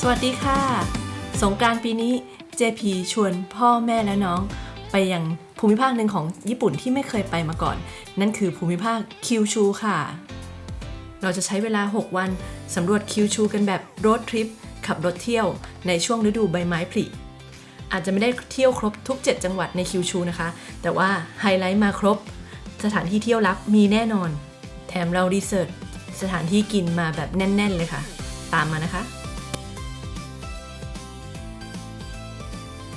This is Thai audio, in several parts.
สวัสดีค่ะสงกรานต์ปีนี้ JP ชวนพ่อแม่และน้องไปยังภูมิภาคหนึ่งของญี่ปุ่นที่ไม่เคยไปมาก่อนนั่นคือภูมิภาคคิวชูค่ะเราจะใช้เวลา6วันสำรวจคิวชูกันแบบโรดทริปขับรถเที่ยวในช่วงฤดูใบไม้ผลิอาจจะไม่ได้เที่ยวครบทุก7จังหวัดในคิวชูนะคะแต่ว่าไฮไลท์มาครบสถานที่เที่ยวลับมีแน่นอนแถมเรารีเสิร์ชสถานที่กินมาแบบแน่นๆเลยค่ะตามมานะคะ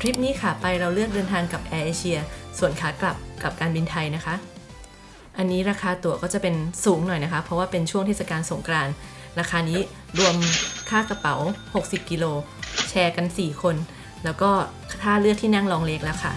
ทริปนี้ค่ะไปเราเลือกเดินทางกับแอร์เอเชียส่วนขากลับกับการบินไทยนะคะอันนี้ราคาตั๋วก็จะเป็นสูงหน่อยนะคะเพราะว่าเป็นช่วงเทศกาลสงกรานต์ราคานี้รวมค่ากระเป๋า60กิโลแชร์กัน4คนแล้วก็ค่าเลือกที่นั่งรองเล็กแล้วค่ะ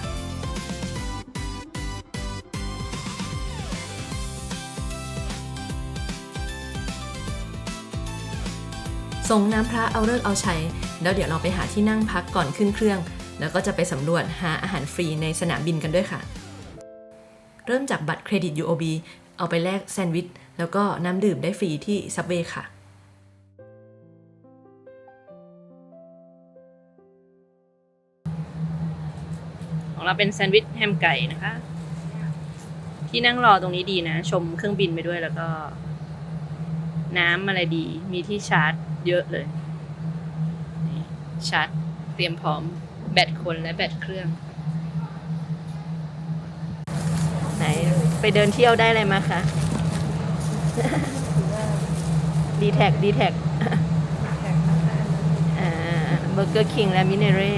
ส่งน้ำพระเอาฤกษ์เอาชัยแล้วเดี๋ยวเราไปหาที่นั่งพักก่อนขึ้นเครื่องแล้วก็จะไปสำรวจหาอาหารฟรีในสนามบินกันด้วยค่ะเริ่มจากบัตรเครดิต UOB เอาไปแลกแซนด์วิชแล้วก็น้ำดื่มได้ฟรีที่ซับเวย์ค่ะของเราเป็นแซนด์วิชแฮมไก่นะคะที่นั่งรอตรงนี้ดีนะชมเครื่องบินไปด้วยแล้วก็น้ำอะไรดีมีที่ชาร์จเยอะเลยชาร์จเตรียมพร้อมแบตคนและแบตเครื่องไหนไปเดินเที่ยวได้อะไรมาคะดีแท็กเบอร์เกอร์คิงและมิเนเร่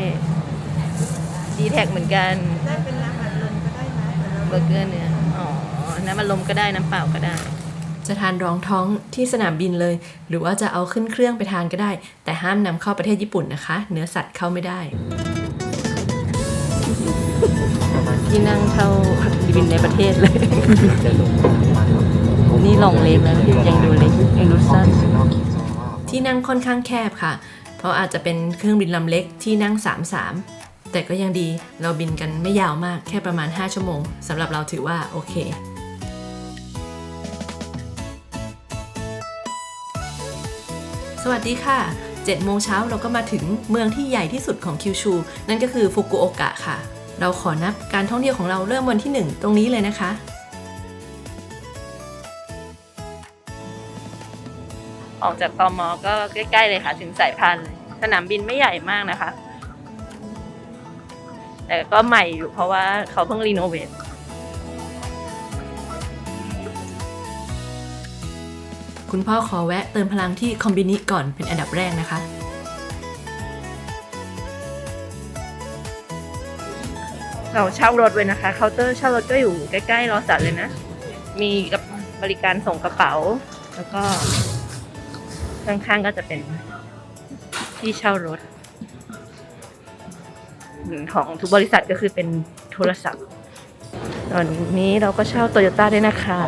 ดีแท็กเหมือนกันได้เป็นน้ำอัดลมก็ได้นะเบอร์เกอร์เนื้อน้ำอัดลมก็ได้น้ำเปล่าก็ได้จะทานรองท้องที่สนามบินเลยหรือว่าจะเอาขึ้นเครื่องไปทานก็ได้แต่ห้ามนำเข้าประเทศญี่ปุ่นนะคะเนื้อสัตว์เข้าไม่ได้ที่นั่งเท่าบินในประเทศเลยนี่ลองเล็กแล้วยังดูเล็กยังดูสั้นที่นั่งค่อนข้างแคบค่ะเพราะอาจจะเป็นเครื่องบินลำเล็กที่นั่ง33แต่ก็ยังดีเราบินกันไม่ยาวมากแค่ประมาณ5ชั่วโมงสำหรับเราถือว่าโอเคสวัสดีค่ะ7โมงเช้าเราก็มาถึงเมืองที่ใหญ่ที่สุดของคิวชูนั่นก็คือฟุกุโอกะค่ะเราขอนับการท่องเที่ยวของเราเริ่มวันที่1ตรงนี้เลยนะคะออกจากตม.ก็ใกล้ๆเลยค่ะถึงสายพานเลยสนามบินไม่ใหญ่มากนะคะแต่ก็ใหม่อยู่เพราะว่าเขาเพิ่งรีโนเวทคุณพ่อขอแวะเติมพลังที่คอมบินิก่อนเป็นอันดับแรกนะคะเราเช่ารถไว้นะคะเคาน์เตอร์เช่ารถก็อยู่ใกล้ๆรอสัตว์เลยนะมีกับบริการส่งกระเป๋าแล้วก็ข้างๆก็จะเป็นที่เช่ารถของทุกบริษัทก็คือเป็นโทรศัพท์ตอนนี้เราก็เช่าโตโยต้าได้นะคะ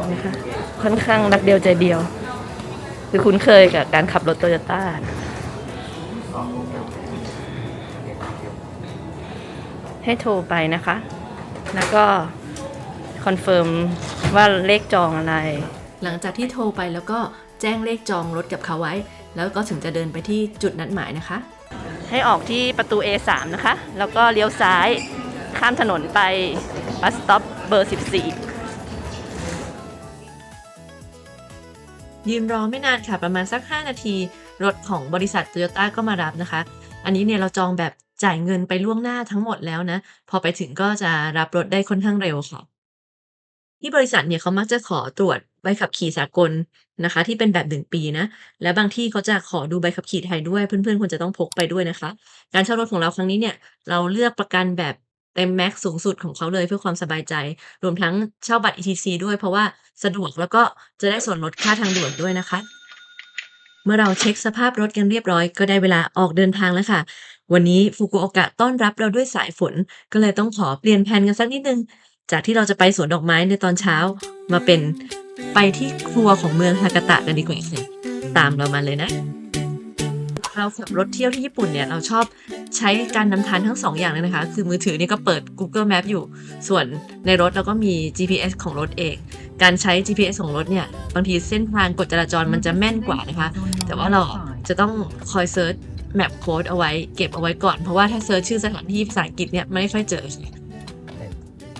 ค่อนข้างรักเดียวใจเดียวคือคุ้นเคยกับการขับรถโตโยต้าให้โทรไปนะคะแล้วก็คอนเฟิร์มว่าเลขจองอะไรหลังจากที่โทรไปแล้วก็แจ้งเลขจองรถกับเขาไว้แล้วก็ถึงจะเดินไปที่จุดนัดหมายนะคะให้ออกที่ประตู A3 นะคะแล้วก็เลี้ยวซ้ายข้ามถนนไปบัสสต็อปเบอร์14ยืนรอไม่นานค่ะประมาณสัก5นาทีรถของบริษัท Toyota ก็มารับนะคะอันนี้เนี่ยเราจองแบบจ่ายเงินไปล่วงหน้าทั้งหมดแล้วนะพอไปถึงก็จะรับรถได้ค่อนข้างเร็วค่ะที่บริษัทเนี่ยเขามักจะขอตรวจใบขับขี่สากลนะคะที่เป็นแบบ1ปีนะและบางที่เขาจะขอดูใบขับขี่ไทยด้วยเพื่อนๆควรจะต้องพกไปด้วยนะคะการเช่ารถของเราครั้งนี้เนี่ยเราเลือกประกันแบบเต็มแม็กซ์สูงสุดของเขาเลยเพื่อความสบายใจรวมทั้งเช่าบัตร ETC ด้วยเพราะว่าสะดวกแล้วก็จะได้ส่วนลดค่าทางด่วนด้วยนะคะเมื่อเราเช็คสภาพรถกันเรียบร้อยก็ได้เวลาออกเดินทางแล้วค่ะวันนี้ฟุกุโอกะต้อนรับเราด้วยสายฝนก็เลยต้องขอเปลี่ยนแผนกันสักนิดนึงจากที่เราจะไปสวนดอกไม้ในตอนเช้ามาเป็นไปที่ครัวของเมืองฮากาตะกันดีกว่าค่ะตามเรามาเลยนะเราขับรถเที่ยวที่ญี่ปุ่นเนี่ยเราชอบใช้การนำทางทั้ง2อย่างเลยนะคะคือมือถือนี่ก็เปิด Google Map อยู่ส่วนในรถเราก็มี GPS ของรถเองการใช้ GPS ของรถเนี่ยบางทีเส้นทางกฎจราจรมันจะแม่นกว่านะคะแต่ว่าเราจะต้องคอยเซิร์ช แมปโค้ดเอาไว้เก็บเอาไว้ก่อนเพราะว่าถ้าเซิร์ชชื่อสถานที่ภาษาอังกฤษเนี่ยไม่ค่อยเจอค่ะ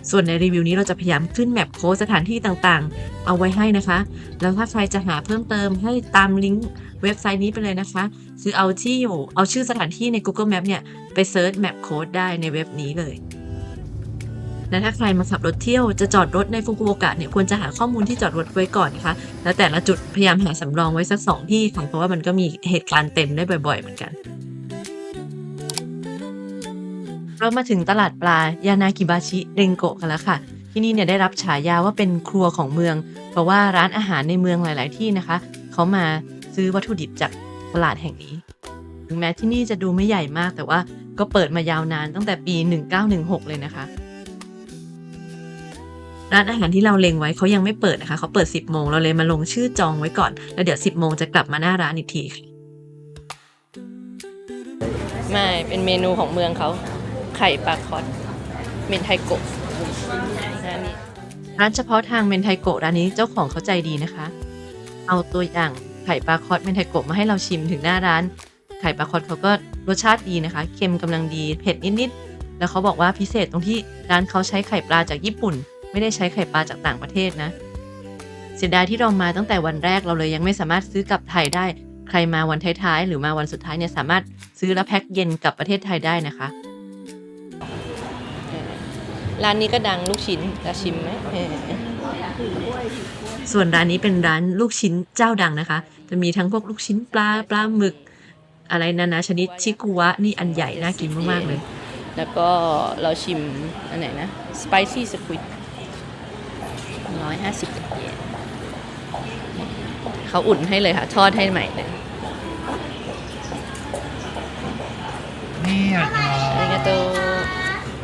ส่วนในรีวิวนี้เราจะพยายามขึ้นแมปโค้ดสถานที่ต่างๆเอาไว้ให้นะคะแล้วถ้าใครจะหาเพิ่มเติมให้ตามลิงก์เว็บไซต์นี้ไปเลยนะคะคือเอาชื่อสถานที่ใน Google Map เนี่ยไปเซิร์ชแมปโค้ดได้ในเว็บนี้เลยและถ้าใครมาขับรถเที่ยวจะจอดรถในฟุกุโอกะเนี่ยควรจะหาข้อมูลที่จอดรถไว้ก่อนนะคะแล้วแต่ละจุดพยายามหาสำรองไว้สัก2ที่ค่ะเพราะว่ามันก็มีเหตุการณ์เต็มได้บ่อยๆเหมือนกันเรามาถึงตลาดปลายานากิบาชิเร็งโกะกันแล้วค่ะที่นี่เนี่ยได้รับฉายาว่าเป็นครัวของเมืองเพราะว่าร้านอาหารในเมืองหลายๆที่นะคะเขามาซื้อวัตถุดิบจากตลาดแห่งนี้ถึงแม้ที่นี่จะดูไม่ใหญ่มากแต่ว่าก็เปิดมายาวนานตั้งแต่ปี1916เลยนะคะร้านอาหารที่เราเล็งไว้เขายังไม่เปิดนะคะเขาเปิด10 โมงเราเลยมาลงชื่อจองไว้ก่อนแล้วเดี๋ยว10 โมงจะกลับมาหน้าร้านอีกทีค่ะไม่เป็นเมนูของเมืองเขาไข่ปลาคอตเมนไทโกะร้านเฉพาะทางเมนไทโกะร้านนี้เจ้าของเขาใจดีนะคะเอาตัวอย่างไข่ปลาคอตเมนไทโกะมาให้เราชิมถึงหน้าร้านไข่ปลาคอตเขาก็รสชาติดีนะคะเค็มกำลังดีเผ็ดนิดๆแล้วเขาบอกว่าพิเศษตรงที่ร้านเขาใช้ไข่ปลาจากญี่ปุ่นไม่ได้ใช้ไข่ปลาจากต่างประเทศนะเสียดายที่เรามาตั้งแต่วันแรกเราเลยยังไม่สามารถซื้อกลับไทยได้ใครมาวันท้ายๆหรือมาวันสุดท้ายเนี่ยสามารถซื้อแล้วแพ็คเย็นกลับประเทศไทยได้นะคะร้านนี้ก็ดังลูกชิ้นจะชิมไหมส่วนร้านนี้เป็นร้านลูกชิ้นเจ้าดังนะคะจะมีทั้งพวกลูกชิ้นปลาหมึกอะไรนานาชนิดชิกุวะนี่อันใหญ่น่ากินมากๆเลยแล้วก็เราชิมอันไหนนะ spicy squid 150 เยนเขาอุ่นให้เลยค่ะทอดให้ใหม่เลยนี่อ่ะอาริกาโต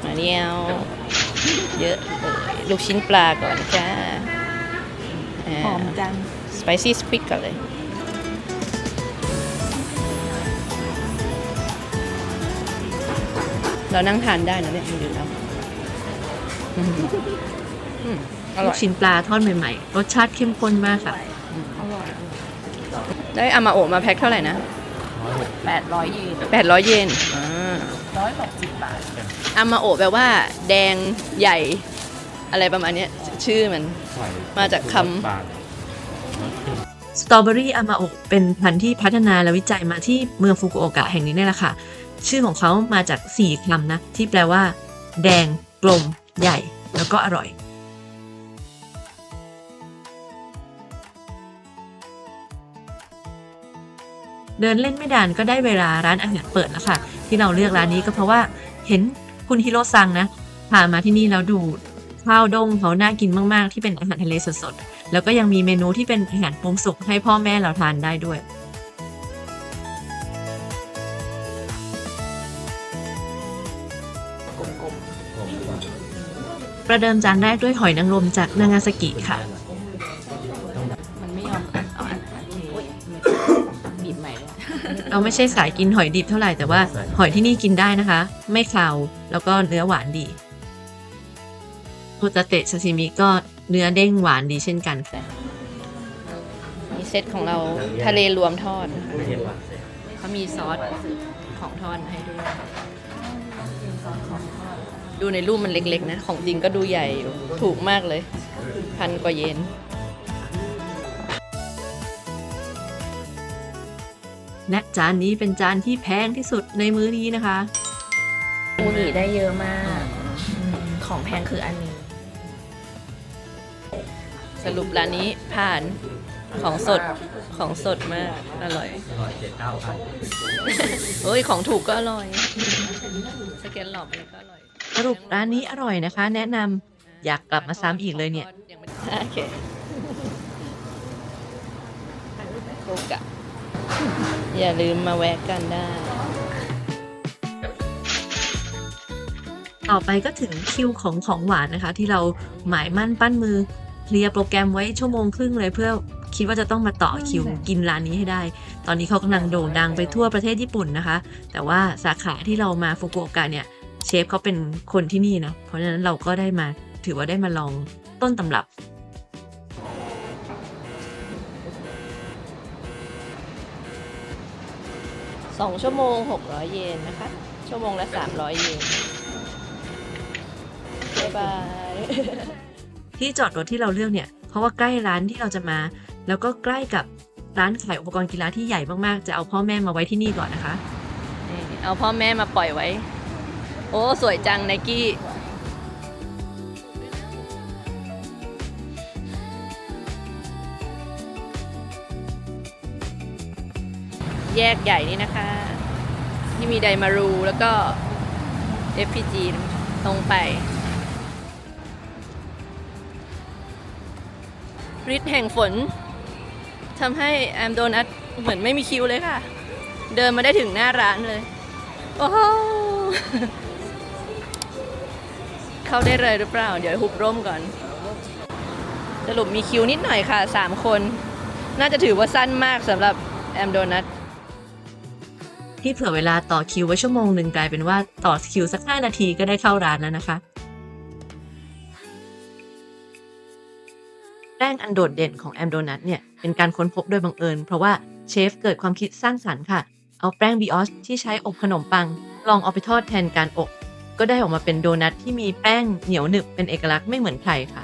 มาเนียวเยอะเลยลูกชิ้นปลาก่อนจ้าหอมจัง spicy squid ก่อนเลยเรานั่งทานได้นะเนี่ยดูแล้วลูกชิ้นปลาทอดใหม่ๆรสชาติเข้มข้นมากค่ะได้อามาโอะมาแพ็คเท่าไหร่นะ800 เยน800 เยน160 บาทอามาโอะแปลว่าแดงใหญ่อะไรประมาณนี้ชื่อมันมาจากคำสตรอเบอรี่อามาโอะเป็นพันธุ์ที่พัฒนาและวิจัยมาที่เมืองฟุกุโอกะแห่งนี้นี่แหละค่ะชื่อของเขามาจาก4 คำนะที่แปลว่าแดงกลมใหญ่แล้วก็อร่อยเดินเล่นไม่นานก็ได้เวลาร้านอาหารเปิดแล้วค่ะที่เราเลือกร้านนี้ก็เพราะว่าเห็นคุณฮิโร่ซังนะพามาที่นี่แล้วดูข้าวด้งเขาน่ากินมากๆที่เป็นอาหารทะเลสดๆแล้วก็ยังมีเมนูที่เป็นอาหารปรุงสุกให้พ่อแม่เราทานได้ด้วยประเดิมจานแรกด้วยหอยนางรมจากนางาซากิค่ะมันไม่ยอมเอาอันบีบใหม่เลยเราไม่ใช่สายกินหอยดิบเท่าไหร่แต่ว่าหอยที่นี่กินได้นะคะไม่คาวแล้วก็เนื้อหวานดีโฮตาเตะซาซิมิก็เนื้อเด้งหวานดีเช่นกันค่ะมีเซตของเราทะเลรวมทอดเขามีซอสของทอดให้ด้วยดูในรูปมันเล็กๆนะของจริงก็ดูใหญ่ถูกมากเลย1,000 กว่าเยนและจานนี้เป็นจานที่แพงที่สุดในมื้อนี้นะคะอูนิได้เยอะมากของแพงคืออันนี้สรุปร้านนี้ผ่านของสดมากอร่อยเฮ้ยของถูกก็อร่อยสแกนหลอกอะไรก็อร่อยสรุปร้านนี้อร่อยนะคะแนะนำอยากกลับมาซ้ำอีกเลยเนี่ยโอเคโอกะอย่าลืมมาแวะกันได้ต่อไปก็ถึงคิวของหวานนะคะที่เราหมายมั่นปั้นมือเคลียร์โปรแกรมไว้1 ชั่วโมงครึ่งเลยเพื่อคิดว่าจะต้องมาต่อคิวกินร้านนี้ให้ได้ตอนนี้เขากำลังโด่งดังไปทั่วประเทศญี่ปุ่นนะคะแต่ว่าสาขาที่เรามาฟุกุโอกะเนี่ยเชฟเขาเป็นคนที่นี่นะเพราะฉะนั้นเราก็ได้มาถือว่าได้มาลองต้นตำรับ 2 ชั่วโมง 600 เยนนะคะ ชั่วโมงละ 300 เยน บ๊ายบาย ที่จอดรถที่เราเลือกเนี่ยเพราะว่าใกล้ร้านที่เราจะมา แล้วก็ใกล้กับร้านขายอุปกรณ์กีฬาที่ใหญ่มากๆจะเอาพ่อแม่มาไว้ที่นี่ก่อนนะคะ นี่เอาพ่อแม่มาปล่อยไว้ โอ้ สวยจังไนกี้ แยกใหญ่นี่นะคะ ที่มีไดมารูแล้วก็ FPG ตรงไปฤทธิ์แห่งฝนทำให้แอมโดนัทเหมือนไม่มีคิวเลยค่ะ เดินมาได้ถึงหน้าร้านเลย โอ้โห เข้าได้เลยหรือเปล่า เดี๋ยวหุบร่มก่อน สรุปมีคิวนิดหน่อยค่ะ 3 คน น่าจะถือว่าสั้นมากสำหรับแอมโดนัท ที่เผื่อเวลาต่อคิวไว้ชั่วโมงหนึ่งกลายเป็นว่าต่อคิวสัก5 นาทีก็ได้เข้าร้านแล้วนะคะแป้งอันโดดเด่นของแอมโดนัทเนี่ยเป็นการค้นพบโดยบังเอิญเพราะว่าเชฟเกิดความคิดสร้างสรรค์ค่ะเอาแป้งบิออชที่ใช้อบขนมปังลองเอาไปทอดแทนการอบก็ได้ออกมาเป็นโดนัทที่มีแป้งเหนียวหนึบเป็นเอกลักษณ์ไม่เหมือนใครค่ะ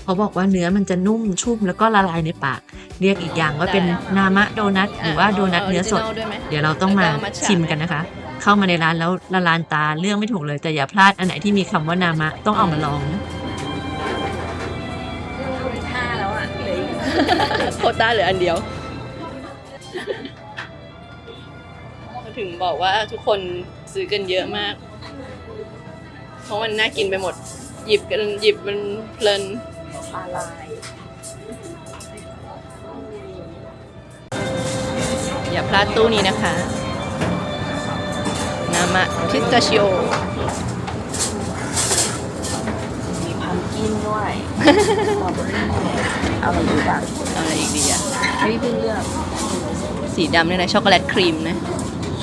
เขาบอกว่าเนื้อมันจะนุ่มชุ่มแล้วก็ละลายในปากเรียกอีกอย่างว่าเป็นนามะโดนัทหรือว่าโดนัทเนื้อสดเดี๋ยวเราต้องมาชิมกันนะคะเข้ามาในร้านแล้วละลานตาเลือกไม่ถูกเลยแต่อย่าพลาดอันไหนที่มีคำว่านามะต้องเอามาลองนะ 5 แล้วอ่ะเหลืออีก โควต้าเหลืออันเดียว ถึงบอกว่าทุกคนซื้อกันเยอะมาก เพราะมันน่ากินไปหมด หยิบมันเพลินปลาลายอย่าพลาดตู้นี้นะคะ นามะพิสตาชิโอ มีพัมกินด้วยเอาอะไรดีบ้างเอาอะไรอีกดีอ่ะให้พี่เพิ่งเลือก สีดำเนี่ยนะช็อกโกแลตครีมนะ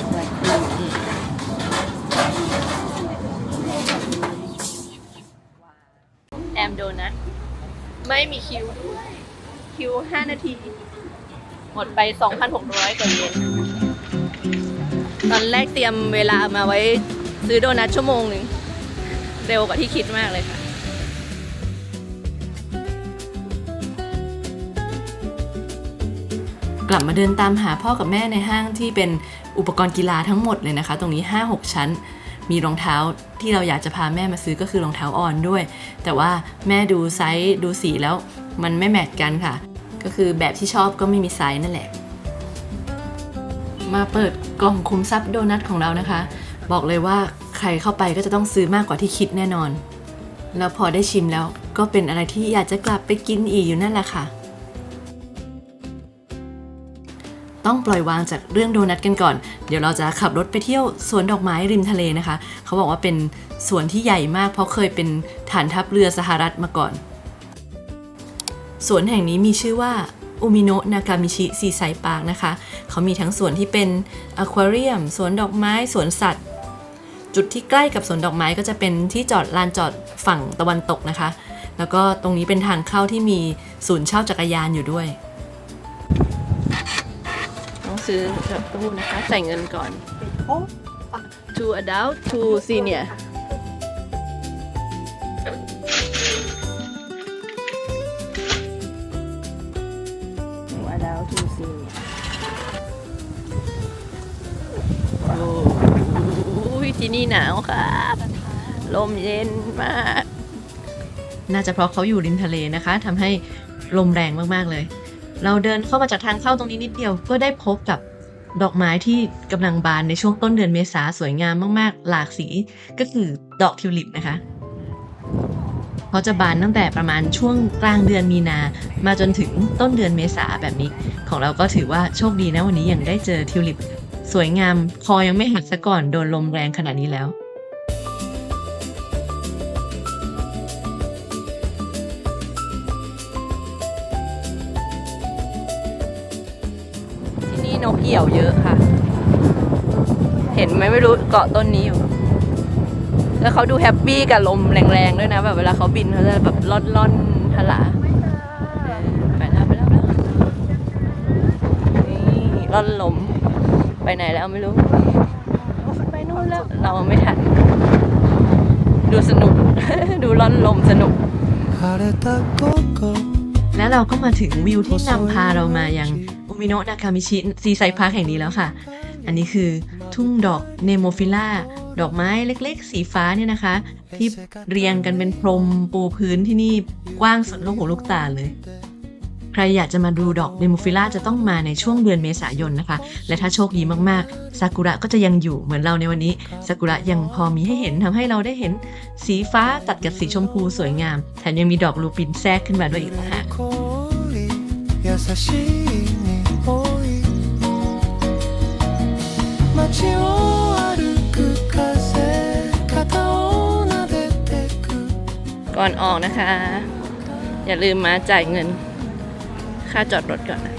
ช็อกโกแลตครีมแอมโดนัทไม่มีคิวด้วยคิว 5 นาที หมดไป 2,600 กว่าเยนตอนแรกเตรียมเวลามาไว้ซื้อโดนัทชั่วโมงหนึ่งเร็วกว่าที่คิดมากเลยค่ะ กลับมาเดินตามหาพ่อกับแม่ในห้างที่เป็นอุปกรณ์กีฬาทั้งหมดเลยนะคะ ตรงนี้ 5-6 ชั้นมีรองเท้าที่เราอยากจะพาแม่มาซื้อก็คือรองเท้าออนด้วยแต่ว่าแม่ดูไซส์ดูสีแล้วมันไม่แมทกันค่ะก็คือแบบที่ชอบก็ไม่มีไซส์นั่นแหละมาเปิดกล่องคุมทรัพย์โดนัทของเรานะคะบอกเลยว่าใครเข้าไปก็จะต้องซื้อมากกว่าที่คิดแน่นอนแล้วพอได้ชิมแล้วก็เป็นอะไรที่อยากจะกลับไปกินอีกอยู่นั่นแหละค่ะต้องปล่อยวางจากเรื่องโดนัทกันก่อนเดี๋ยวเราจะขับรถไปเที่ยวสวนดอกไม้ริมทะเลนะคะเขาบอกว่าเป็นสวนที่ใหญ่มากเพราะเคยเป็นฐานทัพเรือสหรัฐมาก่อนสวนแห่งนี้มีชื่อว่าอุมิโนะนากามิชิซีไซด์พาร์คนะคะเขามีทั้งสวนที่เป็นอควาเรียมสวนดอกไม้สวนสัตว์จุดที่ใกล้กับสวนดอกไม้ก็จะเป็นที่จอดลานจอดฝั่งตะวันตกนะคะแล้วก็ตรงนี้เป็นทางเข้าที่มีศูนย์เช่าจักรยานอยู่ด้วยต้องซื้อจากตู้นะคะใส่เงินก่อน to adult to senior แล้วทูซีเนี่ยโอ้ยที่นี่หนาวครับลมเย็นมากน่าจะเพราะเขาอยู่ริมทะเลนะคะทำให้ลมแรงมากๆเลยเราเดินเข้ามาจากทางเข้าตรงนี้นิดเดียวก็ได้พบกับดอกไม้ที่กำลังบานในช่วงต้นเดือนเมษาสวยงามมากๆหลากสีก็คือดอกทิวลิปนะคะเขาจะบานตั้งแต่ประมาณช่วงกลางเดือนมีนามาจนถึงต้นเดือนเมษาแบบนี้ของเราก็ถือว่าโชคดีนะวันนี้ยังได้เจอทิวลิปสวยงามคอยังไม่หักซะก่อนโดนลมแรงขนาดนี้แล้วที่นี่นกเหี่ยวเยอะค่ะเห็นไหมไม่รู้เกาะต้นนี้อยู่แล้วเขาดูแฮปปี้กับลมแรงๆด้วยนะแบบเวลาเขาบินเขาจะแบบล่อนๆทลาไปแล้วนี่ล่อนลม ไปไหนแล้วไม่รู้ ไปนู่นแล้วเราไม่ทัน ดูสนุก ดูร้อนลมสนุก และเราก็มาถึงวิวที่นำพาเรามายังอุมิโนะนากามิชิซีไซด์พาร์คแห่งนี้แล้วค่ะ อันนี้คือทุ่งดอกเนโมฟิล่าดอกไม้เล็กๆสีฟ้าเนี่ยนะคะ ที่เรียงกันเป็นพรมปูพื้นที่นี่กว้างสุดลูกหูลูกตาเลย ใครอยากจะมาดูดอกเนโมฟิล่าจะต้องมาในช่วงเดือนเมษายนนะคะและถ้าโชคดีมากๆซากุระก็จะยังอยู่เหมือนเราในวันนี้ซากุระยังพอมีให้เห็นทำให้เราได้เห็นสีฟ้าตัดกับสีชมพูสวยงามแถมยังมีดอกลูปินแทรกขึ้นมาด้วยอีกต่างหากก่อนออกนะคะ อย่าลืมมาจ่ายเงินค่าจอดรถก่อนนะ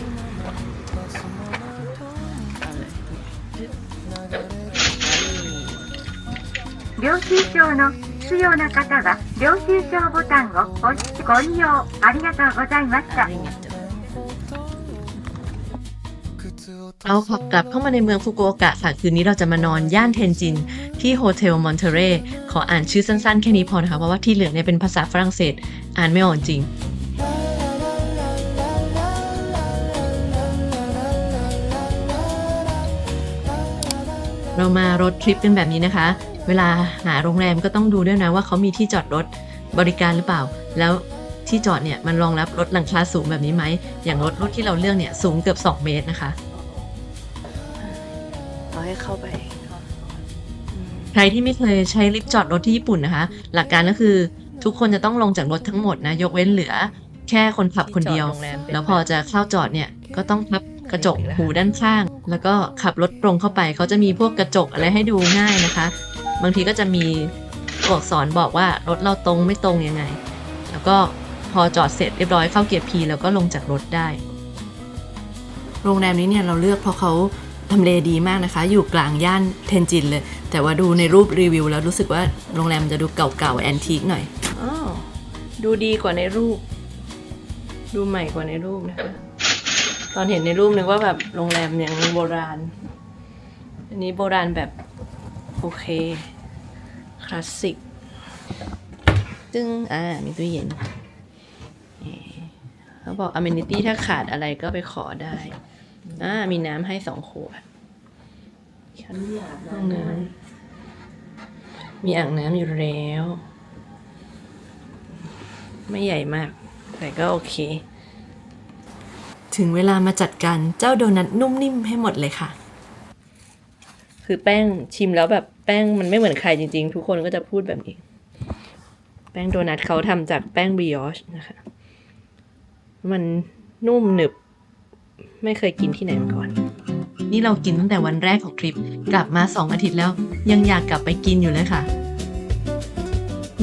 領収書の必要な方は領収書ボタンを押してご利用ありがとうございました。เราขับกลับเข้ามาในเมืองฟุกุโอกะค่ะคืนนี้เราจะมานอนย่านเทนจินที่โฮเทลมอนเทเรขออ่านชื่อสั้นๆแค่นี้พอนะคะเพราะว่าที่เหลือเนี่ยเป็นภาษาฝรั่งเศสอ่านไม่ออกจริงเรามารถทริปกันแบบนี้นะคะเวลาหาโรงแรมก็ต้องดูด้วยนะว่าเขามีที่จอดรถบริการหรือเปล่าแล้วที่จอดเนี่ยมันรองรับรถหลังคาสูงแบบนี้ไหมอย่างรถรุ่นที่เราเลือกเนี่ยสูงเกือบ2 เมตรนะคะเอาให้เข้าไป ใครที่ไม่เคยใช้ลิฟต์จอดรถที่ญี่ปุ่นนะคะหลักการก็คือทุกคนจะต้องลงจากรถทั้งหมดนะยกเว้นเหลือแค่คนขับคนเดียวแล้วพอจะเข้าจอดเนี่ยก็ต้องพับกระจกหูด้านข้างแล้วก็ขับรถตรงเข้าไปเขาจะมีพวกกระจกอะไรให้ดูง่ายนะคะบางทีก็จะมีตัวอักษรบอกว่ารถเราตรงไม่ตรงยังไงแล้วก็พอจอดเสร็จเรียบร้อยเข้าเกียร์ P แล้วก็ลงจากรถได้โรงแรมนี้เนี่ยเราเลือกเพราะเขาทำเลดีมากนะคะอยู่กลางย่านเทนจินเลยแต่ว่าดูในรูปรีวิวแล้วรู้สึกว่าโรงแรมจะดูเก่าๆแอนทีคหน่อยดูดีกว่าในรูปดูใหม่กว่าในรูปนะคะตอนเห็นในรูปนึกว่าแบบโรงแรมอย่างโบราณอันนี้โบราณแบบโอเคคลาสสิกจึงมีตู้เย็นเขาบอก amenity ถ้าขาดอะไรก็ไปขอได้มีน้ำให้2 ขวดห้องน้ำมีอ่างน้ำอยู่แล้วไม่ใหญ่มากแต่ก็โอเคถึงเวลามาจัดการเจ้าโดนัทนุ่มนิ่มให้หมดเลยค่ะคือแป้งชิมแล้วแบบแป้งมันไม่เหมือนใครจริงๆทุกคนก็จะพูดแบบนี้แป้งโดนัทเขาทำจากแป้งบริออชนะคะมันนุ่มหนึบไม่เคยกินที่ไหนมาก่อนนี่เรากินตั้งแต่วันแรกของทริปกลับมา2 อาทิตย์แล้วยังอยากกลับไปกินอยู่เลยค่ะ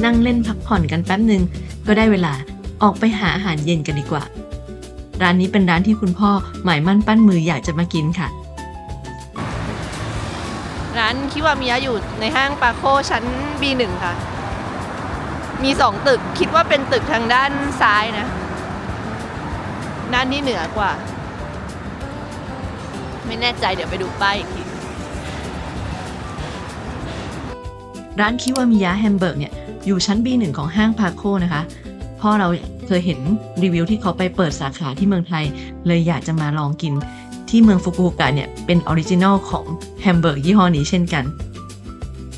นั่งเล่นพักผ่อนกันแป๊บนึงก็ได้เวลาออกไปหาอาหารเย็นกันดีกว่าร้านนี้เป็นร้านที่คุณพ่อหมายมั่นปั้นมืออยากจะมากินค่ะร้านคิวามิยะอยู่ในห้างปาโคชั้น B1 ค่ะมี2 ตึกคิดว่าเป็นตึกทางด้านซ้ายนะด้านที่เหนือกว่าไม่แน่ใจเดี๋ยวไปดูป้ายอีกทีร้านคิวามิยะแฮมเบอร์กเนี่ยอยู่ชั้น B1 ของห้างพาโคนะคะพ่อเราเคยเห็นรีวิวที่เขาไปเปิดสาขาที่เมืองไทยเลยอยากจะมาลองกินที่เมืองฟุกุโอกะเนี่ยเป็นออริจินัลของแฮมเบอร์กยี่ห้อนี้เช่นกัน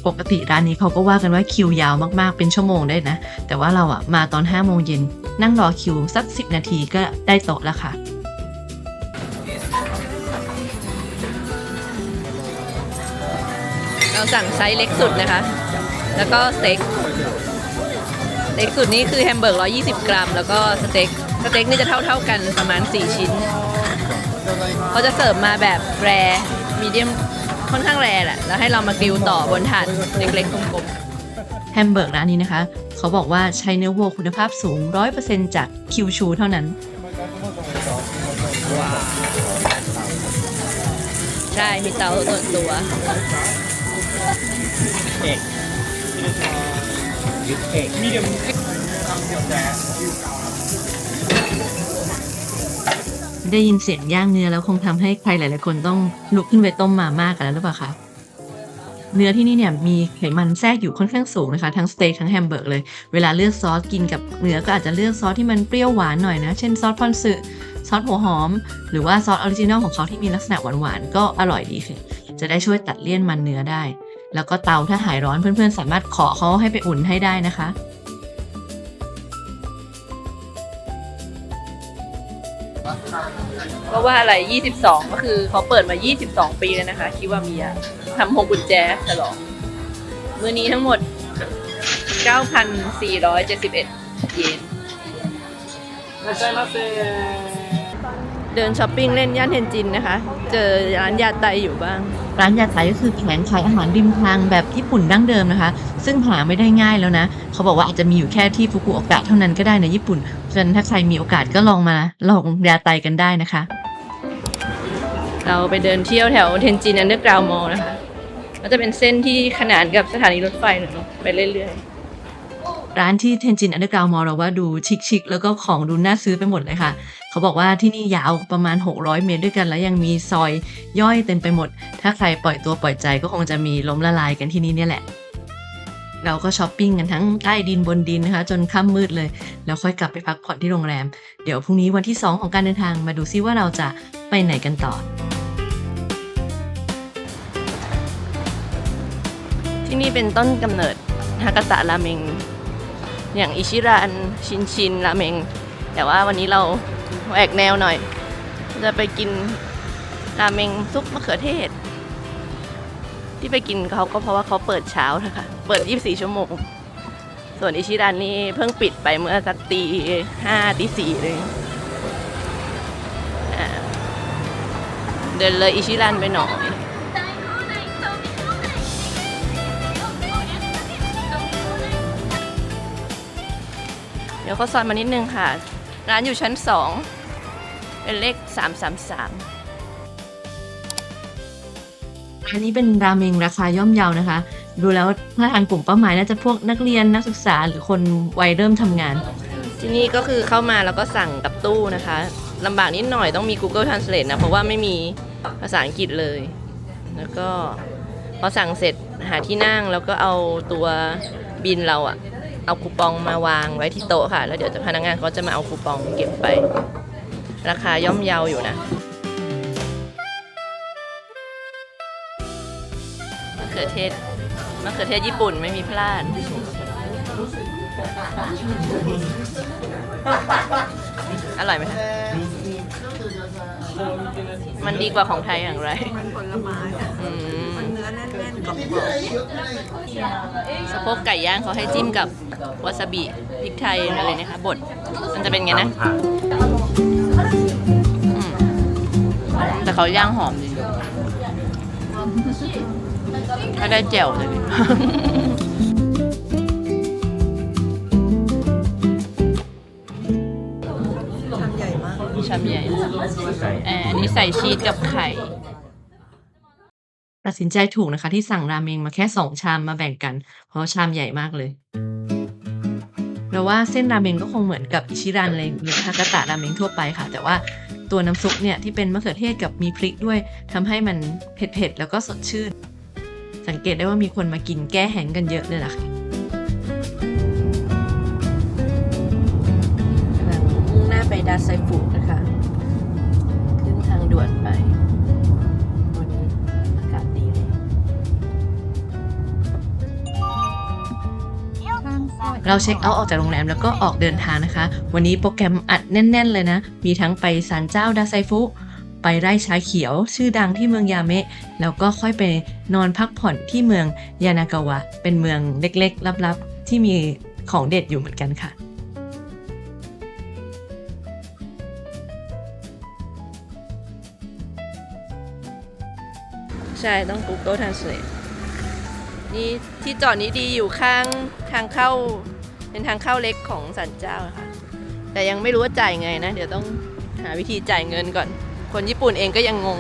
ปกติร้านนี้เขาก็ว่ากันว่าคิวยาวมากๆเป็นชั่วโมงได้นะแต่ว่าเรามาตอน5 โมงเย็นนั่งรอคิวสัก10 นาทีก็ได้โต๊ะแล้วค่ะเราสั่งไซส์เล็กสุดนะคะแล้วก็สเต็กเล็กสุดนี่คือแฮมเบอร์ก120 กรัมแล้วก็สเต็กนี่จะเท่ากันประมาณ4 ชิ้นเขาจะเสิร์ฟมาแบบแรร์มีเดียมค่อนข้างแรร์แหละแล้วให้เรามากริลต่อบนถาดเล็กๆกลมๆแฮมเบอร์กร้านนี้นะคะเขาบอกว่าใช้เนื้อวัวคุณภาพสูง 100% จากคิวชูเท่านั้นใช่มีเตาส่วนตัว ได้ยินเสียงย่างเนื้อแล้วคงทำให้ใครหลายๆคนต้องลุกขึ้นไปต้มมาม่ากันแล้วหรือเปล่าคะเนื้อที่นี่เนี่ยมีไขมันแทรกอยู่ค่อนข้างสูงนะคะทั้งสเต็กทั้งแฮมเบอร์กเลยเวลาเลือกซอสกินกับเนื้อก็อาจจะเลือกซอสที่มันเปรี้ยวหวานหน่อยนะเช่นซอสพอนสึซอสหัวหอมหรือว่าซอสออริจินอลของเขาที่มีลักษณะหวานๆก็อร่อยดีค่ะจะได้ช่วยตัดเลี่ยนมันเนื้อได้แล้วก็เตาถ้าหายร้อนเพื่อนๆสามารถขอเขาให้ไปอุ่นให้ได้นะคะ เพราะว่าอะไร 22 ก็คือเขาเปิดมา 22 ปีแล้วนะคะคิวามิยะทำพวงกุญแจฉลองมื้อนี้ทั้งหมด 9,471 เยนเดินช้อปปิ้งเล่นย่านเทนจินนะคะ เจอร้านยาไตอยู่บ้าง ร้านยาไตก็คือแผงขายอาหารริมทางแบบญี่ปุ่นดั้งเดิมนะคะซึ่งหาไม่ได้ง่ายแล้วนะเขาบอกว่าอาจจะมีอยู่แค่ที่ฟุกุโอกะเท่านั้นก็ได้ในญี่ปุ่นฉะนั้นถ้าใครมีโอกาสก็ลองยาไตกันได้นะคะ เราไปเดินเที่ยวแถวเทนจินอันเดอร์กราวด์มอลล์นะคะก็จะเป็นเส้นที่ขนานกับสถานีรถไฟหน่อยเนอะไปเรื่อยๆ ร้านที่เทนจินอันเดอร์กราวด์มอลล์เราว่าดูชิคๆแล้วก็ของดูน่าซื้อไปหมดเลยค่ะเขาบอกว่าที่นี่ยาวประมาณ600 เมตรด้วยกันแล้วยังมีซอยย่อยเต็มไปหมดถ้าใครปล่อยตัวปล่อยใจก็คงจะมีล้มละลายกันที่นี่เนี่ยแหละเราก็ช้อปปิ้งกันทั้งใต้ดินบนดินนะคะจนค่ำมืดเลยแล้วค่อยกลับไปพักผ่อนที่โรงแรมเดี๋ยวพรุ่งนี้วันที่2ของการเดินทางมาดูซิว่าเราจะไปไหนกันต่อที่นี่เป็นต้นกำเนิดฮากาตะราเมงอย่างอิชิรันชินราเมงแต่ว่าวันนี้เราแหวกแนวหน่อยจะไปกินราเมงซุปมะเขือเทศที่ไปกินเขาก็เพราะว่าเขาเปิดเช้านะคะเปิด24 ชั่วโมงส่วนอิชิรันนี่เพิ่งปิดไปเมื่อสักตี 5 ตี 4เลยเดินเลยอิชิรันไปหน่อยเดี๋ยวเขาซอยมานิดนึงค่ะร้านอยู่ชั้น 2เป็นเลข 333อันนี้เป็นราเมงราคาย่อมเยานะคะดูแล้วถ้าทางกลุ่มเป้าหมายน่าจะพวกนักเรียนนักศึกษาหรือคนวัยเริ่มทำงานที่นี่ก็คือเข้ามาแล้วก็สั่งกับตู้นะคะลำบากนิดหน่อยต้องมี Google Translate นะเพราะว่าไม่มีภาษาอังกฤษเลยแล้วก็พอสั่งเสร็จหาที่นั่งแล้วก็เอาตัวบินเราอะเอาคูปองมาวางไว้ที่โต๊ะค่ะแล้วเดี๋ยวพนักงานเขาจะมาเอาคูปองเก็บไปราคาย่อมเยาอยู่นะมะเขือเทศญี่ปุ่นไม่มีพลาดอร่อยไหมคะมันดีกว่าของไทยอย่างไรมันผลไม้อ่ะมันเนื้อแน่นๆกรอบสะโพกไก่ย่างเขาให้จิ้มกับวาซาบิพริกไทยอะไรนะคะบดมันจะเป็นไงนะแต่เขาย่างหอมดีก็ได้แจ่วเลยชามใหญ่มากชามใหญ่อันนี้ใส่ชีสกับไข่ตัดสินใจถูกนะคะที่สั่งราเมงมาแค่2ชามมาแบ่งกันเพราะชามใหญ่มากเลยเราว่าเส้นราเมงก็คงเหมือนกับอิชิรันเลยหรือฮากาตะราเมงทั่วไปค่ะแต่ว่าตัวน้ำซุปเนี่ยที่เป็นมะเขือเทศกับมีพริกด้วยทำให้มันเผ็ดๆแล้วก็สดชื่นสังเกตได้ว่ามีคนมากินแก้แห้งกันเยอะเลยล่ะค่ะกำลังมุ่งหน้าไปดาไซฟุนะคะขึ้นทางด่วนไปวันนี้อากาศดีเลยเราเช็คเอาท์ออกจากโรงแรมแล้วก็ออกเดินทางนะคะวันนี้โปรแกรมอัดแน่นๆเลยนะมีทั้งไปศาลเจ้าดาไซฟุไปไร่ชาเขียวชื่อดังที่เมืองยาเมะแล้วก็ค่อยไปนอนพักผ่อนที่เมืองยานากาวะเป็นเมืองเล็กๆลับๆที่มีของเด็ดอยู่เหมือนกันค่ะใช่ต้อง Google Translate นี่ที่จอดนี้ดีอยู่ข้างทางเข้าเป็นทางเข้าเล็กของศาลเจ้าค่ะแต่ยังไม่รู้ว่าจ่ายไงนะเดี๋ยวต้องหาวิธีจ่ายเงินก่อนคนญี่ปุ่นเองก็ยังงง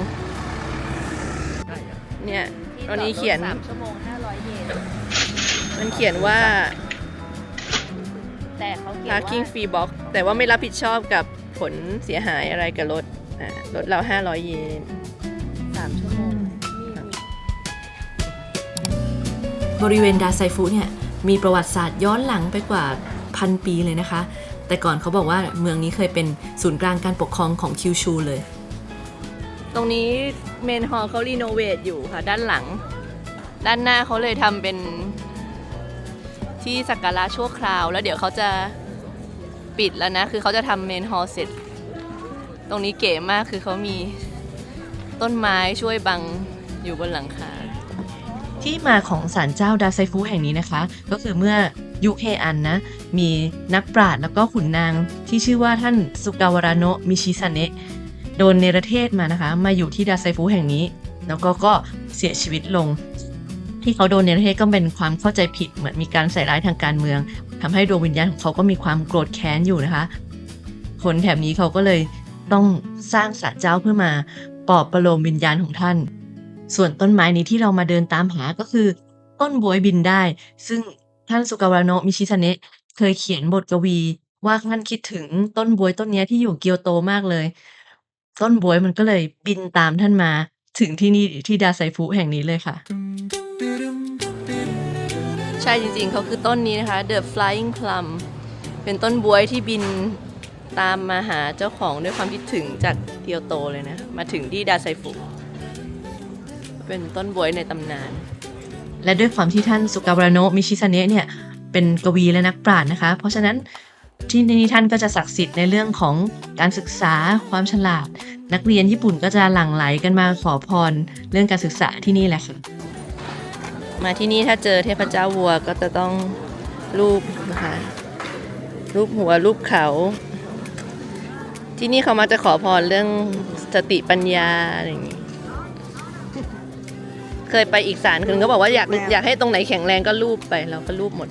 เนี่ยตอนนี้เขียน3 ชั่วโมง 500 เยนมันเขียนว่าแต่เขาเขียนว่า parking free box แต่ว่าไม่รับผิดชอบกับผลเสียหายอะไรกับรถ ลดเรา500 เยน3 ชั่วโมง บริเวณดาไซฟุเนี่ยมีประวัติศาสตร์ย้อนหลังไปกว่า 1,000 ปีเลยนะคะ แต่ก่อนเขาบอกว่าเมืองนี้เคยเป็นศูนย์กลางการปกครองของคิวชูเลย ตรงนี้เมนฮอลล์เขารีโนเวทอยู่ค่ะด้านหลัง ด้านหน้าเขาเลยทำเป็นที่สักการะชั่วคราว แล้วเดี๋ยวเขาจะปิดแล้วนะ คือเขาจะทำเมนฮอลล์เสร็จ ตรงนี้เก๋มากคือเขามีต้นไม้ช่วยบังอยู่บนหลังคา ที่มาของศาลเจ้าดาไซฟุแห่งนี้นะคะ ก็คือเมื่อยุคเฮอันนะมีนักปราชญ์แล้วก็ขุนนางที่ชื่อว่าท่านสุกาวาระโนะมิชิซาเนะโดนเนรเทศมานะคะมาอยู่ที่ดาไซฟุแห่งนี้ แล้วก็เสียชีวิตลง ที่เขาโดนเนรเทศก็เป็นความเข้าใจผิดเหมือนมีการใส่ร้ายทางการเมืองทำให้ดวงวิญญาณของเขาก็มีความโกรธแค้นอยู่นะคะคนแถบนี้เขาก็เลยต้องสร้างศาลเจ้าเพื่อมาปลอบประโลมวิญญาณของท่านส่วนต้นไม้นี้ที่เรามาเดินตามหาก็คือต้นบ๊วยบินได้ซึ่งท่านสุกาวาระโนะมิชิซาเนะเคยเขียนบทกวีว่าท่านคิดถึงต้นบ๊วยต้นนี้ที่อยู่เกียวโตมากเลยต้นบ๊วยมันก็เลยบินตามท่านมาถึงที่นี่ที่ดาไซฟุแห่งนี้เลยค่ะ ใช่จริงๆเขาคือต้นนี้นะคะ The Flying Plum เป็นต้นบ๊วยที่บินตามมาหาเจ้าของด้วยความคิดถึงจากเกียวโตเลยนะมาถึงที่ดาไซฟุเป็นต้นบ๊วยในตำนาน และด้วยความที่ท่านสุกาวาระโนะมิชิซาเนะเนี่ยเป็นกวีและนักปราชญ์นะคะเพราะฉะนั้นที่นี่ท่านก็จะศักดิ์สิทธิ์ในเรื่องของการศึกษาความฉลาดนักเรียนญี่ปุ่นก็จะหลั่งไหลกันมาขอพรเรื่องการศึกษาที่นี่แหละค่ะมาที่นี่ถ้าเจอเทพเจ้าวัวก็จะต้องรูปนะคะรูปหัวรูปเขาที่นี่เขามาจะขอพรเรื่องสติปัญญาอะไรอย่างนี้เคยไปอีกศาลคนก็บอกว่าอยากให้ตรงไหนแข็งแรงก็รูปไปเราก็รูปหมด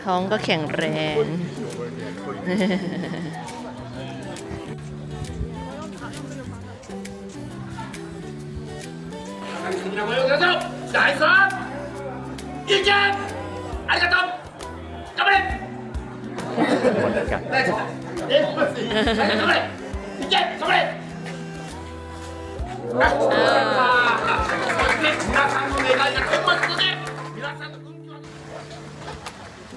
ท้องก็แข็งแรง大さんいけありがとう頑張れ頑張れいけ頑張れ皆さんの願いが天幕で皆さんの運気は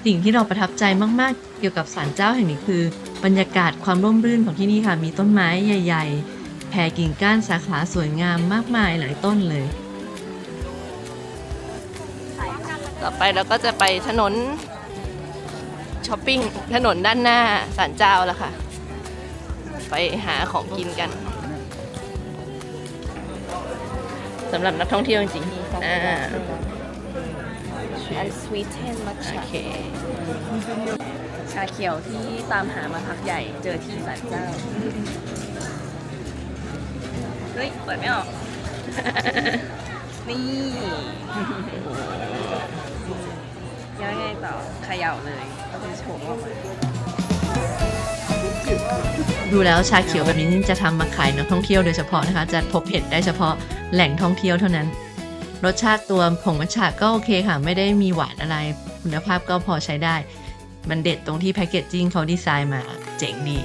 สิ่งที่เราประทับใจมากๆเกี่ยวกับศาลเจ้าแห่งนี้คือบรรยากาศความร่มรื่นของที่นี่ค่ะมีต้นไม้ใหญ่ๆแผ่กิ่งก้านสาขาสวยงามมากมายหลายต้นเลยต่อไปเราก็จะไปถนนช้อปปิ้งถนนด้านหน้าศาลเจ้าแล้วค่ะไปหาของกินกันสำหรับนักท่องเที่ยวจริงๆอันสวีทเทนมัทฉะ โอเค ชาเขียวที่ตามหามาพักใหญ่เจอที่ศาลเจ้า เฮ้ยเปิดไม่ออก นี่ยังไงต่อเขย่าเลยก็เป็นโฉมออกมา ดูแล้วชาเขียวแบบนี้จะทำมาขายนักท่องเที่ยวโดยเฉพาะนะคะจะพบเห็นได้เฉพาะแหล่งท่องเที่ยวเท่านั้นรสชาติตัวผงมัทฉะก็โอเคค่ะไม่ได้มีหวานอะไรคุณภาพก็พอใช้ได้มันเด็ดตรงที่แพคเกจจิ้งเขาดีไซน์มาเจ๋งดี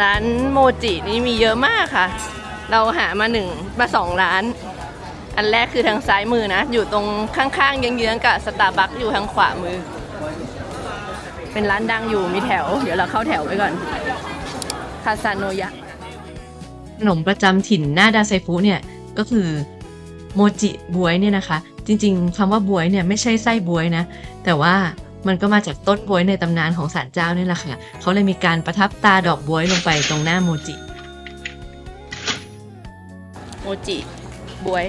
ร้านโมจินี่มีเยอะมากค่ะเราหามา2 ร้านอันแรกคือทางซ้ายมือนะอยู่ตรงข้างๆเยื้องๆกับสตาร์บัคอยู่ทางขวามือเป็นร้านดังอยู่มีแถวเดี๋ยวเราเข้าแถวไปก่อนคาซาโนยะขนมประจำถิ่นหน้าดาไซฟุเนี่ยก็คือโมจิบวยเนี่ยนะคะจริงๆคำว่าบวยเนี่ยไม่ใช่ไส้บวยนะแต่ว่ามันก็มาจากต้นบวยในตำนานของศาลเจ้านี่แหละค่ะเขาเลยมีการประทับตาดอกบวยลงไปตรงหน้าโมจิบวย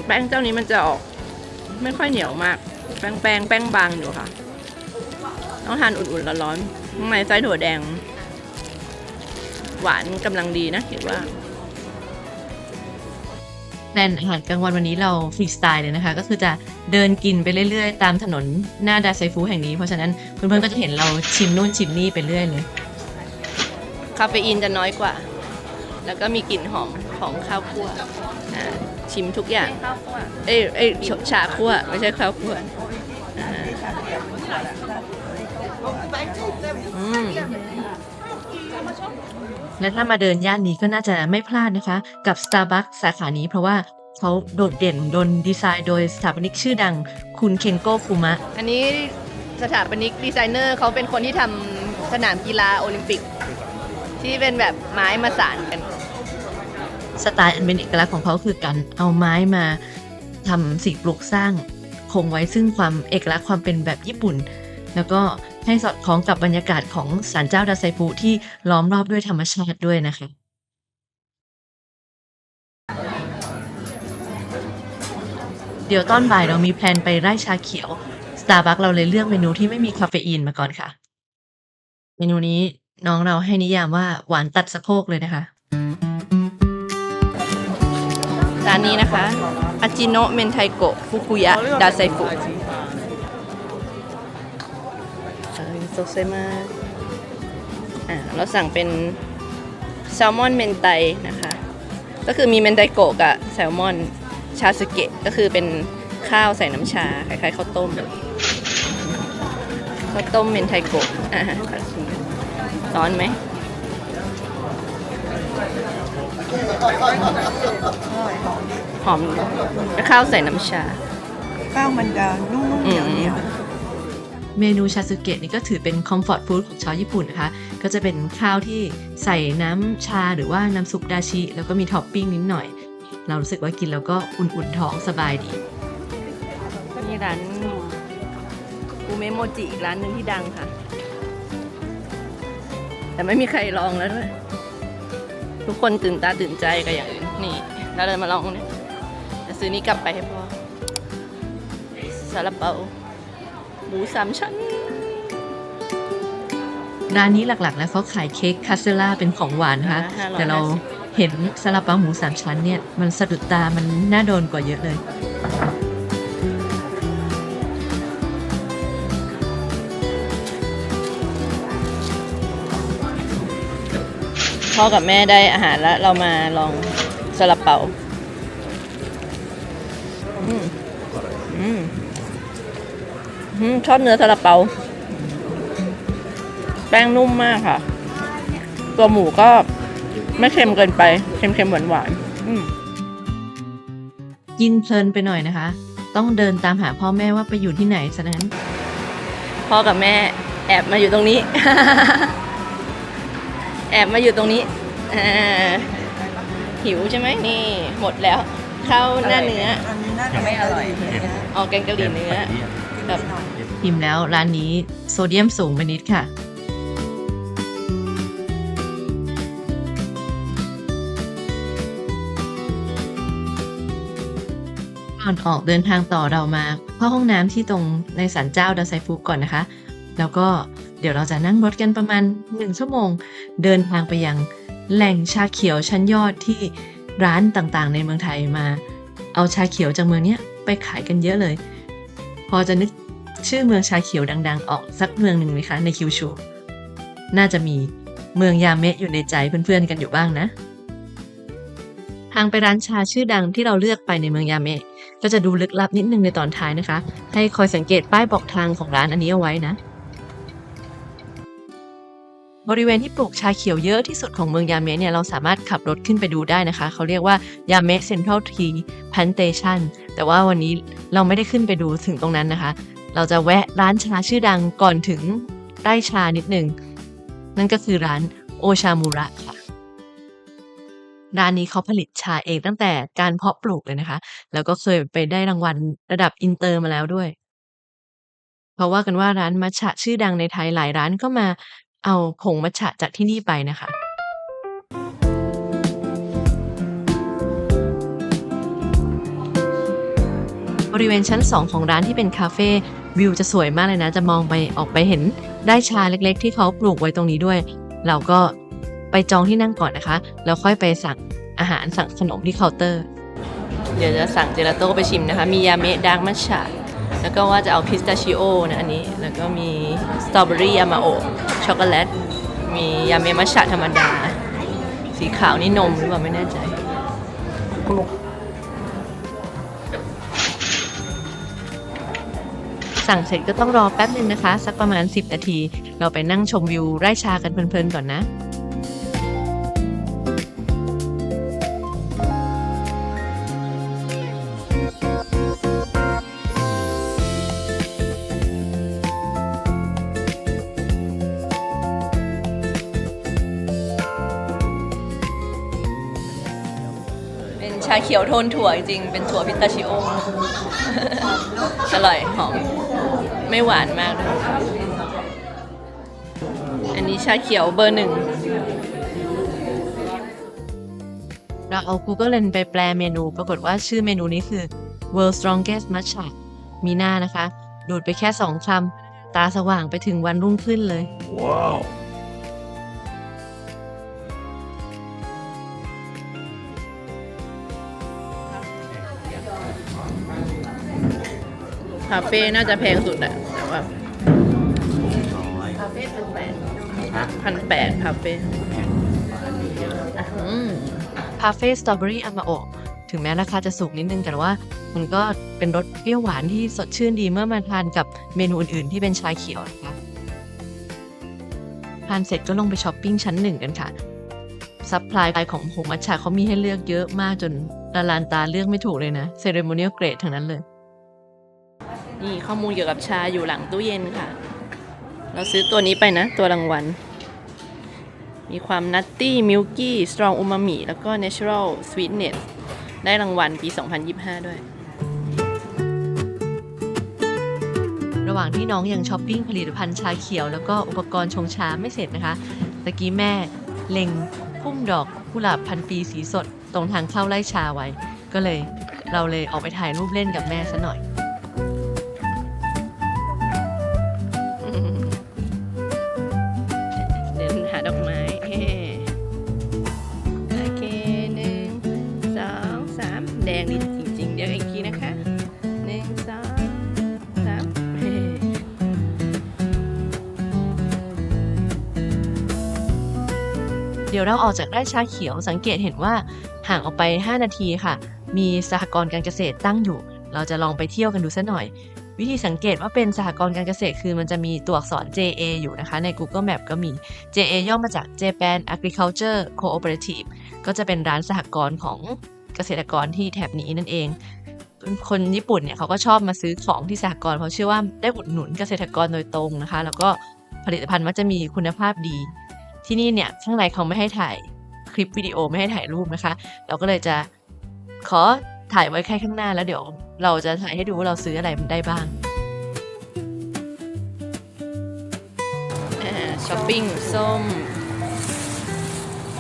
แป้งเจ้านี้มันจะออกไม่ค่อยเหนียวมากแป้งบางอยู่ค่ะต้องทานอุ่นๆร้อนๆข้างในไส้ถั่วแดงหวานกำลังดีนะคิดว่าแพลนอาหารกลางวันวันนี้เราฟรีสไตล์เลยนะคะก็คือจะเดินกินไปเรื่อยๆตามถนนหน้าดาไซฟุแห่งนี้เพราะฉะนั้นเพื่อนๆก็จะเห็นเราชิมนู่นชิมนี่ไปเรื่อยเลยคาเฟอีนจะน้อยกว่าแล้วก็มีกลิ่นหอมของข้าวคั่ว ชิมทุกอย่างเอ้ยชาคั่วไม่ใช่ข้าวคั่วและถ้ามาเดินย่านนี้ก็น่าจะไม่พลาดนะคะกับ Starbucks สาขานี้เพราะว่าเขาโดดเด่นโดนดีไซน์โดยสถาปนิกชื่อดังคุณเคนโกคุมะ อันนี้สถาปนิกดีไซเนอร์เขาเป็นคนที่ทำสนามกีฬาโอลิมปิกที่เป็นแบบไม้มาสานกันสไตล์อันเป็นเอกลักษณ์ของเขาคือการเอาไม้มาทำสิ่งปลูกสร้างคงไว้ซึ่งความเอกลักษณ์ความเป็นแบบญี่ปุ่นแล้วก็ให้สอดคล้องกับบรรยากาศของศาลเจ้าดาไซฟุที่ล้อมรอบด้วยธรรมชาติด้วยนะคะเดี๋ยวตอนบ่ายเรามีแพลนไปไร่ชาเขียว Starbucks เราเลยเลือกเมนูที่ไม่มีคาเฟอีนมาก่อนค่ะเมนูนี้น้องเราให้นิยามว่าหวานตัดสะโพกเลยนะคะร้านนี้นะคะอาจิโนะเมนไทโกะฟุกุยะดาไซฟุโซเซมาเราสั่งเป็นแซลมอนเมนไตนะคะก็คือมีเมนไตโกะกับแซลมอนชาสึเกะก็คือเป็นข้าวใส่น้ำชาคล้ายๆข้าวต้มเมนไทโกะร้อนไหมหอมข้าวใส่น้ำชาข้าวมันจะนุ่มๆเหนียวเมนูชาสึเกะนี่ก็ถือเป็นคอมฟอร์ตฟู้ดของชาวญี่ปุ่นนะคะก็จะเป็นข้าวที่ใส่น้ำชาหรือว่าน้ำซุปดาชิแล้วก็มีท็อปปิ้งนิดหน่อยเรารู้สึกว่ากินแล้วก็อุ่นๆท้องสบายดีนี่ร้านอูเมโมจิอีกร้านหนึ่งที่ดังค่ะแต่ไม่มีใครลองแล้วด้วยทุกคนตื่นตาตื่นใจกันอย่างอื่นนี่เราเลยมาลองเนี่ยจะซื้อนี้กลับไปให้พ่อซาลาเปาหมู3 ชั้นร้านนี้หลักๆแล้วเขาขายเค้กคาสเซล่าเป็นของหวานนะคะแต่เราเห็นซาลาเปาหมู3 ชั้นเนี่ยมันสะดุดตามันน่าโดนกว่าเยอะเลยพ่อกับแม่ได้อาหารแล้วเรามาลองซาลาเปาชอบเนื้อซาลาเปาแป้งนุ่มมากค่ะตัวหมูก็ไม่เค็มเกินไปเค็มๆหวานๆกินเพลินไปหน่อยนะคะต้องเดินตามหาพ่อแม่ว่าไปอยู่ที่ไหนฉะนั้นพ่อกับแม่แอบมาอยู่ตรงนี้ แอบมาอยู่ตรงนี้หิวใช่ไหมนี่หมดแล้วข้าวหน้าเนื้ออันนี้น่าจะไม่อร่อยแกงกะหรี่เนื้อแบบอิ่มแล้วร้านนี้โซเดียมสูงไปนิดค่ะก่อนออกเดินทางต่อเรามาเข้าห้องน้ำที่ตรงในศาลเจ้าดาไซฟุก่อนนะคะแล้วก็เดี๋ยวเราจะนั่งรถกันประมาณ1 ชั่วโมงเดินทางไปยังแหล่งชาเขียวชั้นยอดที่ร้านต่างๆในเมืองไทยมาเอาชาเขียวจากเมืองนี้ไปขายกันเยอะเลยพอจะนึกชื่อเมืองชาเขียวดังๆออกสักเมืองหนึ่งไหมคะในคิวชูน่าจะมีเมืองยาเมะอยู่ในใจเพื่อนๆกันอยู่บ้างนะทางไปร้านชาชื่อดังที่เราเลือกไปในเมืองยาเมะก็จะดูลึกลับนิดนึงในตอนท้ายนะคะให้คอยสังเกตป้ายบอกทางของร้านอันนี้เอาไว้นะบริเวณที่ปลูกชาเขียวเยอะที่สุดของเมืองยาเมะเนี่ยเราสามารถขับรถขึ้นไปดูได้นะคะเขาเรียกว่ายาเมะเซ็นทรัลทีแพลนเทชั่นแต่ว่าวันนี้เราไม่ได้ขึ้นไปดูถึงตรงนั้นนะคะเราจะแวะร้านชาชื่อดังก่อนถึงไร่ชานิดนึงนั่นก็คือร้านโอชามูระค่ะร้านนี้เขาผลิตชาเองตั้งแต่การเพาะปลูกเลยนะคะแล้วก็เคยไปได้รางวัลระดับอินเตอร์มาแล้วด้วยเพราะว่ากันว่าร้านมัทฉะชื่อดังในไทยหลายร้านก็มาเอาผงมัทฉะจากที่นี่ไปนะคะบริเวณชั้น2ของร้านที่เป็นคาเฟ่วิวจะสวยมากเลยนะจะมองไปออกไปเห็นได้ชาเล็กๆที่เขาปลูกไว้ตรงนี้ด้วยเราก็ไปจองที่นั่งก่อนนะคะแล้วค่อยไปสั่งอาหารสั่งขนมที่เคาน์เตอร์เดี๋ยวจะสั่งเจลาโต้ไปชิมนะคะมียาเมะดาร์กมัทฉะแล้วก็ว่าจะเอาพิสตาชิโอนะอันนี้แล้วก็มีสตรอเบอรี่ยามาโอะช็อกโกแลตมียาเมะมัทฉะธรรมดาสีขาวนี่นมหรือเปล่าไม่แน่ใจ สั่งเสร็จก็ต้องรอแป๊บนึงนะคะสักประมาณ10 นาที เราไปนั่งชมวิวไร่ชากันเพลินๆก่อนนะ เป็นชาเขียวโทนถั่วจริงๆ เป็นถั่วพิสตาชิโอ อร่อยหอม ไม่หวานมากด้วยอันนี้ชาเขียวเบอร์ 1 เราเอา Google Lens ไปแปลเมนู ปรากฏว่าชื่อเมนูนี้คือ World Strongest Matcha มีหน้านะคะ ดูดไปแค่2 คำ ตาสว่างไปถึงวันรุ่งขึ้นเลย คาเฟ่น่าจะแพงสุดอะแต่ว่าคาเฟ่1,800คาเฟ่พาเฟ่สตรอเบอรี่อามาโอะถึงแม้ราคาจะสูงนิดนึงแต่ว่ามันก็เป็นรสเปรี้ยวหวานที่สดชื่นดีเมื่อมาทานกับเมนูอื่นๆที่เป็นชาเขียวนะคะทานเสร็จก็ลงไปช้อปปิ้งชั้น 1กันค่ะซัพพลายของผงมัทฉะเขามีให้เลือกเยอะมากจนละลานตาเลือกไม่ถูกเลยนะเซเรโมเนียลเกรดทั้งนั้นเลย นี่ข้อมูลเกี่ยวกับชาอยู่หลังตู้เย็นค่ะ เราซื้อตัวนี้ไปนะ ตัวรางวัล มีความนัตตี้ มิลกี้ สตรองอูมามิ แล้วก็ natural sweetness ได้รางวัลปี 2025 ด้วย ระหว่างที่น้องยังช้อปปิ้งผลิตภัณฑ์ชาเขียวแล้วก็อุปกรณ์ชงชาไม่เสร็จนะคะตะกี้แม่เล็งพุ่มดอกกุหลาบพันปีสีสดตรงทางเข้าไร่ชาไว้ ก็เลยเราเลยออกไปถ่ายรูปเล่นกับแม่ซะหน่อย เดินหาดอกไม้โอเค1 2 3 แดงดีจริงๆ เดี๋ยวอีกทีนะคะ1 2 3 เดี๋ยวเราออกจากไร่ชาเขียวสังเกตเห็นว่าห่างออกไป5 นาทีค่ะมีสหกรณ์การเกษตรตั้งอยู่เราจะลองไปเที่ยวกันดูซะหน่อยวิธีสังเกตว่าเป็นสหกรณ์การเกษตรคือมันจะมีตัวอักษร JA อยู่นะคะใน Google Map ก็มี JA ย่อมาจาก Japan Agriculture Cooperative ก็จะเป็นร้านสหกรณ์ของเกษตรกรที่แถบนี้นั่นเองคนญี่ปุ่นเนี่ยเขาก็ชอบมาซื้อของที่สหกรณ์เพราะเชื่อว่าได้อุดหนุนเกษตรกรโดยตรงนะคะแล้วก็ผลิตภัณฑ์มักจะมีคุณภาพดีที่นี่เนี่ยข้างในเขาไม่ให้ถ่ายคลิปวิดีโอไม่ให้ถ่ายรูปนะคะเราก็เลยจะขอถ่ายไว้แค่ข้างหน้าแล้วเดี๋ยวเราจะถ่ายให้ดูว่าเราซื้ออะไรมันได้บ้างช้อปปิ้งส้ม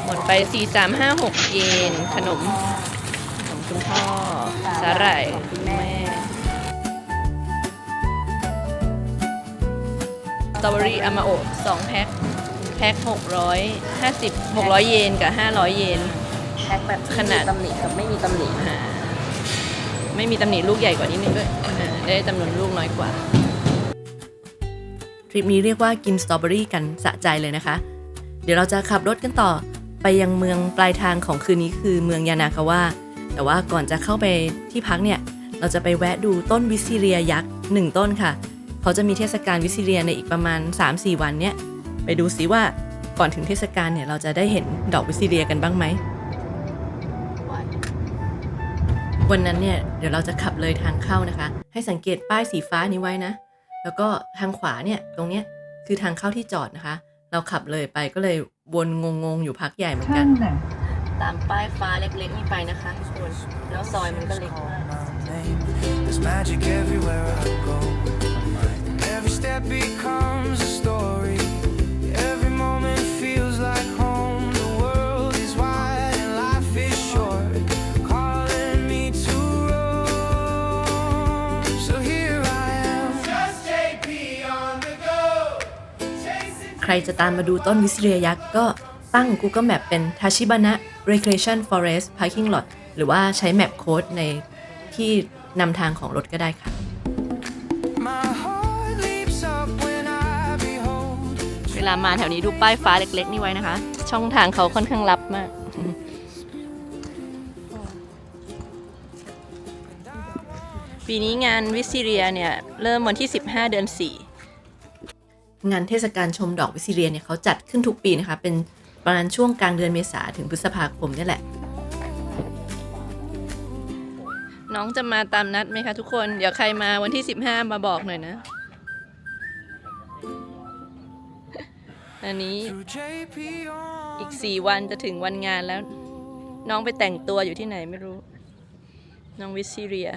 หมดไป 4-3-5-6 เยนขนมคุณพ่อสาหร่ายของคุณแม่สตรอเบอรี่อามาโอะ2 แพ็ค600 เยนกับ500 เยนแพ็คแบบขนาดตำหนิกับไม่มีตำหนิ ไม่มีตำหนิลูกใหญ่กว่านิดนึงด้วยได้จำนวนลูกน้อยกว่าทริปนี้เรียกว่ากินสตรอเบอรี่กันสะใจเลยนะคะเดี๋ยวเราจะขับรถกันต่อไปยังเมืองปลายทางของคืนนี้คือเมืองยานากาวะแต่ว่าก่อนจะเข้าไปที่พักเนี่ยเราจะไปแวะดูต้นวิสซิเลียยักษ์1 ต้นค่ะเขาจะมีเทศกาลวิสซิเลียในอีกประมาณ 3-4 วันเนี่ยไปดูซิว่าก่อนถึงเทศกาลเนี่ยเราจะได้เห็นดอกวิสซิเลียกันบ้างไหมวันนั้นเนี่ยเดี๋ยวเราจะขับเลยทางเข้านะคะให้สังเกตป้ายสีฟ้านี้ไว้นะแล้วก็ทางขวาเนี่ยตรงเนี้ยคือทางเข้าที่จอดนะคะเราขับเลยไปก็เลยวนงงๆอยู่พักใหญ่เหมือนกันตามป้ายฟ้าเล็กๆนี่ไปนะคะทุกคนแล้วซอยมันก็เล็กมาก There's magic everywhere I go. Every step becomes a story. Every moment feels like home. The world is wide and life is short, calling me to roam. So here I am, just JP on the go. ใครจะตามมาดูต้นวิสซิเลียยักษ์ก็ตั้ง Google Map เป็น Tachibana Recreation Forest Parking Lot หรือว่าใช้แมปโค้ดในที่นำทางของรถก็ได้ค่ะเวลามาแถวนี้ดูป้ายฟ้าเล็กๆนี่ไว้นะคะช่องทางเขาค่อนข้างลับมาก ปีนี้งานวิสซิเรียเนี่ยเริ่มวันที่ 15 เดือน 4 งานเทศกาลชมดอกวิสซิเลียเนี่ยเขาจัดขึ้นทุกปีนะคะเป็นประมาณช่วงกลางเดือนเมษาถึงพฤษภาคมนี่แหละ น้องจะมาตามนัดไหมคะทุกคน เดี๋ยวใครมาวันที่ 15 มาบอกหน่อยนะ อันนี้ Through JP on อีก 4 วันจะถึงวันงานแล้ว น้องไปแต่งตัวอยู่ที่ไหนไม่รู้ น้องวิสซิเรีย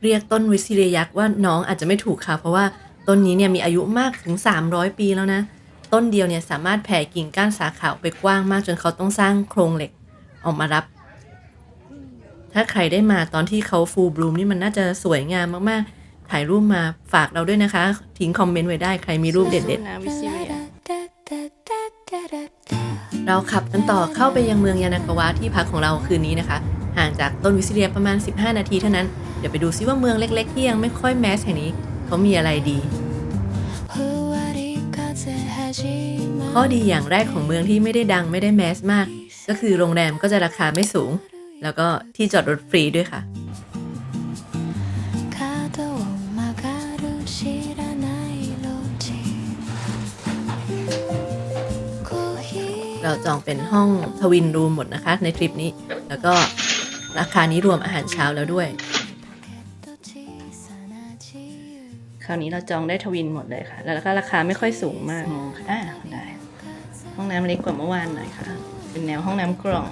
เรียกต้นวิสซิเลียยักษ์ว่าน้องอาจจะไม่ถูกค่ะเพราะว่าต้นนี้เนี่ยมีอายุมากถึง300 ปีแล้วนะต้นเดียวเนี่ยสามารถแผ่กิ่งก้านสาขาไปกว้างมากจนเขาต้องสร้างโครงเหล็กออกมารับถ้าใครได้มาตอนที่เขาฟูลบลูมนี่มันน่าจะสวยงามมากๆถ่ายรูปมาฝากเราด้วยนะคะทิ้งคอมเมนต์ไว้ได้ใครมีรูปเด็ดๆ น้ำวิสซิเรีย เราขับกันต่อเข้าไปยังเมืองยานากาวะที่พักของเราคืนนี้นะคะห่างจากต้นวิสซิเลียประมาณ15 นาทีเท่านั้นเดี๋ยวไปดูซิว่าเมืองเล็กๆที่ยังไม่ค่อยแมสแห่งนี้เขามีอะไรดีข้อดีอย่างแรกของเมืองที่ไม่ได้ดังไม่ได้แมสมากก็คือโรงแรมก็จะราคาไม่สูงแล้วก็ที่จอดรถฟรีด้วยค่ะเราจองเป็นห้องทวินรูมหมดนะคะในทริปนี้แล้วก็ราคานี้รวมอาหารเช้าแล้วด้วยคราวนี้เราจองได้ทวินหมดเลยค่ะแล้วก็ราคาไม่ค่อยสูงมากได้ห้องน้ำเล็กกว่าเมื่อวานหน่อยค่ะเป็นแนวห้องน้ำกล่อง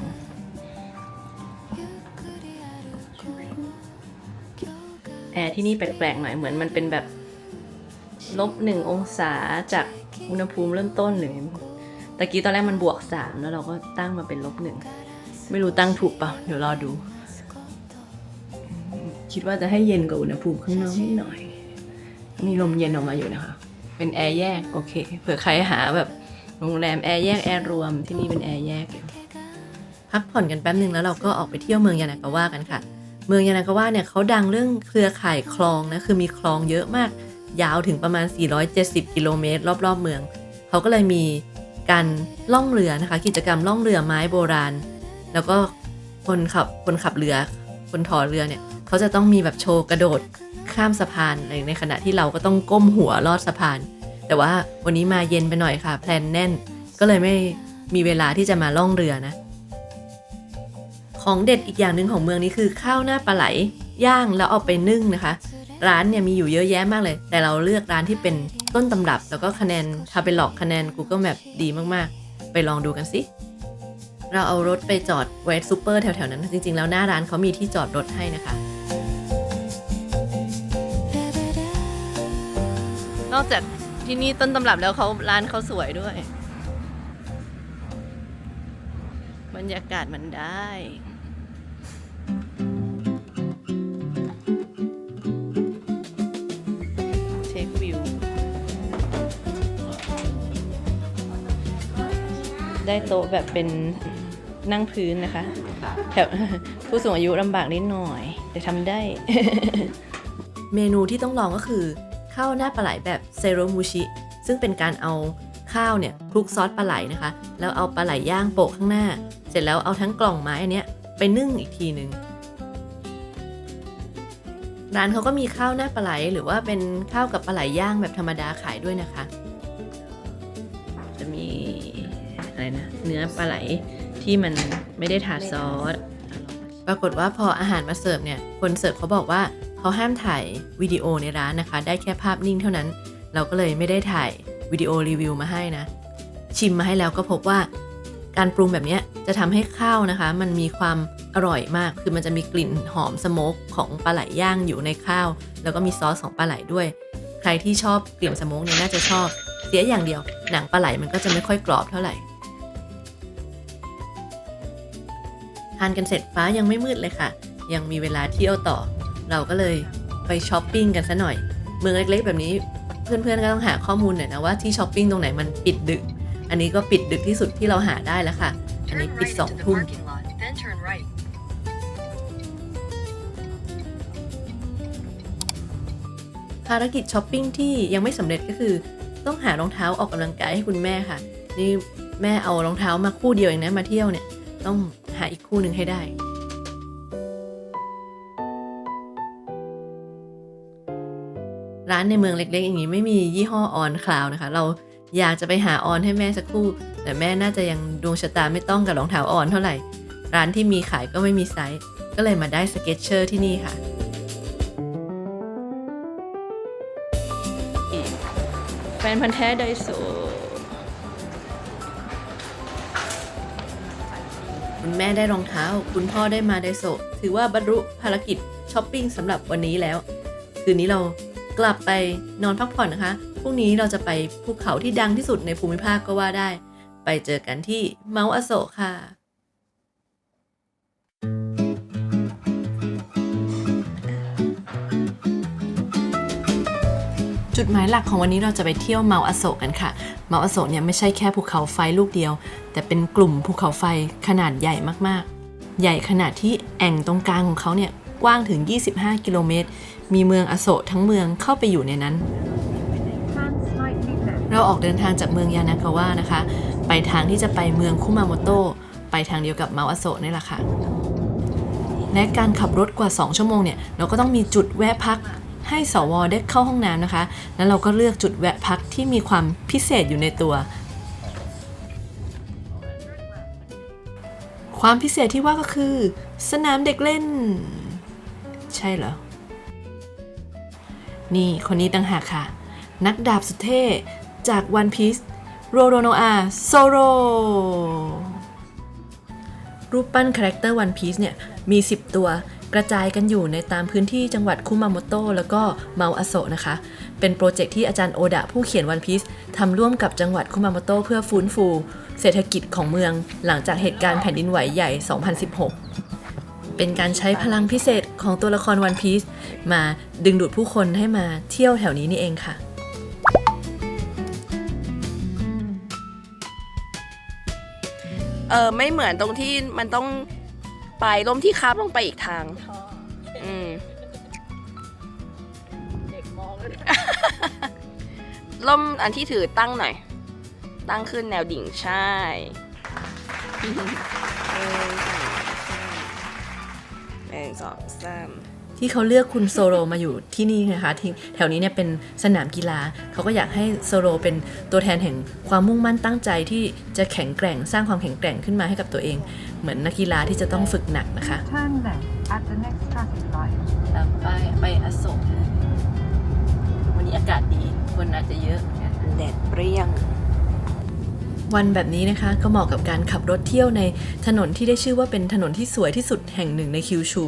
แอร์ที่นี่แปลกๆหน่อยเหมือนมันเป็นแบบ-1 องศาจากอุณหภูมิเริ่มต้นหรือตะกี้ตอนแรกมัน+3แล้วเราก็ตั้งมาเป็น-1ไม่รู้ตั้งถูกเปล่าเดี๋ยวรอดูคิดว่าจะให้เย็นกว่าอุณหภูมิข้างนอกนิดหน่อยมีลมเย็นออกมาอยู่นะคะเป็นแอร์แยกโอเคเผื่อใครหาแบบโรงแรมแอร์แยกแอร์รวมที่นี่เป็นแอร์แยกพักผ่อนกันแป๊บนึงแล้วเราก็ออกไปเที่ยวเมืองยานากาวะกันค่ะเมืองยานากาวะเนี่ยเขาดังเรื่องเครือข่ายคลองนะคือมีคลองเยอะมากยาวถึงประมาณ470 กิโลเมตรรอบๆเมืองเขาก็เลยมีการล่องเรือนะคะกิจกรรมล่องเรือไม้โบราณแล้วก็คนขับเรือคนถอเรือเนี่ยเขาจะต้องมีแบบโชว์กระโดดข้ามสะพานในขณะที่เราก็ต้องก้มหัวลอดสะพานแต่ว่าวันนี้มาเย็นไปหน่อยค่ะแพลนแน่นก็เลยไม่มีเวลาที่จะมาล่องเรือนะของเด็ดอีกอย่างหนึ่งของเมืองนี้คือข้าวหน้าปลาไหลย่างแล้วเอาไปนึ่งนะคะร้านเนี่ยมีอยู่เยอะแยะมากเลยแต่เราเลือกร้านที่เป็นต้นตำรับแล้วก็คะแนนถ้าไปหลอกคะแนน Google Map ดีมากๆไปลองดูกันสิเราเอารถไปจอดเวทซูเปอร์แถวๆนั้นจริงๆแล้วหน้าร้านเขามีที่จอดรถให้นะคะนอกจากที่นี่ต้นตำรับแล้วร้านเขาสวยด้วยบรรยากาศมันได้เช็ควิวได้โต๊ะแบบเป็นนั่งพื้นนะคะแถวผู้สูงอายุลำบากนิดหน่อยแต่ทำได้ เมนูที่ต้องลองก็คือข้าวหน้าปลาไหลแบบเซโรมูชิซึ่งเป็นการเอาข้าวเนี่ยคลุกซอสปลาไหลนะคะแล้วเอาปลาไหลย่างโปะข้างหน้าเสร็จแล้วเอาทั้งกล่องไม้อันเนี้ยไปนึ่งอีกทีนึงร้านเขาก็มีข้าวหน้าปลาไหลหรือว่าเป็นข้าวกับปลาไหลย่างแบบธรรมดาขายด้วยนะคะจะมีอะไรนะเนื้อปลาไหลที่มันไม่ได้ทาซอสปรากฏว่าพออาหารมาเสิร์ฟเนี่ยคนเสิร์ฟเขาบอกว่าเขาห้ามถ่ายวิดีโอในร้านนะคะได้แค่ภาพนิ่งเท่านั้นเราก็เลยไม่ได้ถ่ายวิดีโอรีวิวมาให้นะชิมมาให้แล้วก็พบว่าการปรุงแบบนี้จะทำให้ข้าวนะคะมันมีความอร่อยมากคือมันจะมีกลิ่นหอมสโมกของปลาไหลย่างอยู่ในข้าวแล้วก็มีซอสของปลาไหลด้วยใครที่ชอบกลิ่นสโมกเนี่ยน่าจะชอบเสียอย่างเดียวหนังปลาไหลมันก็จะไม่ค่อยกรอบเท่าไหร่ทานกันเสร็จฟ้ายังไม่มืดเลยค่ะยังมีเวลาเที่ยวต่อเราก็เลยไปช้อปปิ้งกันซะหน่อยเมืองเล็กๆแบบนี้เพื่อนๆก็ต้องหาข้อมูลหน่อยนะว่าที่ช้อปปิ้งตรงไหนมันปิดดึกอันนี้ก็ปิดดึกที่สุดที่เราหาได้แล้วค่ะอันนี้ปิด2 ทุ่มภารกิจช้อปปิ้งที่ยังไม่สำเร็จก็คือต้องหารองเท้าออกกำลังกายให้คุณแม่ค่ะนี่แม่เอารองเท้ามาคู่เดียวเองนะมาเที่ยวเนี่ยต้องหาอีกคู่หนึ่งให้ได้ ร้านในเมืองเล็กๆอย่างนี้ไม่มียี่ห้อออนคลาวนะคะเราอยากจะไปหาออนให้แม่สักครู่แต่แม่น่าจะยังดวงชะตาไม่ต้องกับรองเท้าออนเท่าไหร่ร้านที่มีขายก็ไม่มีไซส์ก็เลยมาได้สเก็ตเชอร์ที่นี่ค่ะแฟนพันธ์แท้ไดโซ คุณแม่ได้รองเท้าคุณพ่อได้มาไดโซะถือว่าบรรลุภารกิจช้อปปิ้งสำหรับวันนี้แล้วคืนนี้เรากลับไปนอนพักผ่อนนะคะพรุ่งนี้เราจะไปภูเขาที่ดังที่สุดในภูมิภาคก็ว่าได้ไปเจอกันที่เมาท์อโศกค่ะจุดหมายหลักของวันนี้เราจะไปเที่ยวเมาท์อโศกกันค่ะเมาท์อโศกเนี่ยไม่ใช่แค่ภูเขาไฟลูกเดียวแต่เป็นกลุ่มภูเขาไฟขนาดใหญ่มากๆใหญ่ขนาดที่แอ่งตรงกลางของเขาเนี่ยกว้างถึง25กิโลเมตรมีเมืองอโศกทั้งเมืองเข้าไปอยู่ในนั้นเราออกเดินทางจากเมืองยานากาวะนะคะไปทางที่จะไปเมืองคุมาโมโตะไปทางเดียวกับเมาท์อโศกนี่แหละค่ะและการขับรถกว่า2ชั่วโมงเนี่ยเราก็ต้องมีจุดแวะพักให้สว.ได้เข้าห้องน้ำนะคะแล้วเราก็เลือกจุดแวะพักที่มีความพิเศษอยู่ในตัวความพิเศษที่ว่าก็คือสนามเด็กเล่นใช่เหรอนี่คนนี้ต่างหากค่ะนักดาบสุดเท่จาก One Piece โรโรโนอาโซโรรูปปั้นคาแรคเตอร์ One Piece เนี่ยมี10ตัวกระจายกันอยู่ในตามพื้นที่จังหวัดคุมาโมโตะแล้วก็เมาท์อโศกนะคะเป็นโปรเจกต์ที่อาจารย์โอดะผู้เขียน One Piece ทำร่วมกับจังหวัดคุมาโมโตะเพื่อฟื้นฟูเศรษฐกิจของเมืองหลังจากเหตุการณ์แผ่นดินไหวใหญ่ 2016 เป็นการใช้พลังพิเศษของตัวละคร One Piece มาดึงดูดผู้คนให้มาเที่ยวแถวนี้นี่เองค่ะไม่เหมือนตรงที่มันต้องไปล่มที่คาบลงไปอีกทางเด็กมองเลย ล่มอันที่ถือตั้งหน่อยตั้งขึ้นแนวดิ่งใช่1 2 3ที่เขาเลือกคุณโซโรมาอยู่ที่นี่นะคะที่แถวนี้เนี่ยเป็นสนามกีฬาเขาก็อยากให้โซโรเป็นตัวแทนแห่งความมุ่งมั่นตั้งใจที่จะแข็งแกร่งสร้างความแข็งแกร่งขึ้นมาให้กับตัวเองเหมือนนักกีฬาที่จะต้องฝึกหนักนะคะ Turn left at the next traffic light. ตามไปอโศกวันนี้อากาศดีคนอาจจะเยอะ แดดเปรี้ยง วันแบบนี้นะคะก็เหมาะกับการขับรถเที่ยวในถนนที่ได้ชื่อว่าเป็นถนนที่สวยที่สุดแห่งหนึ่งในคิวชู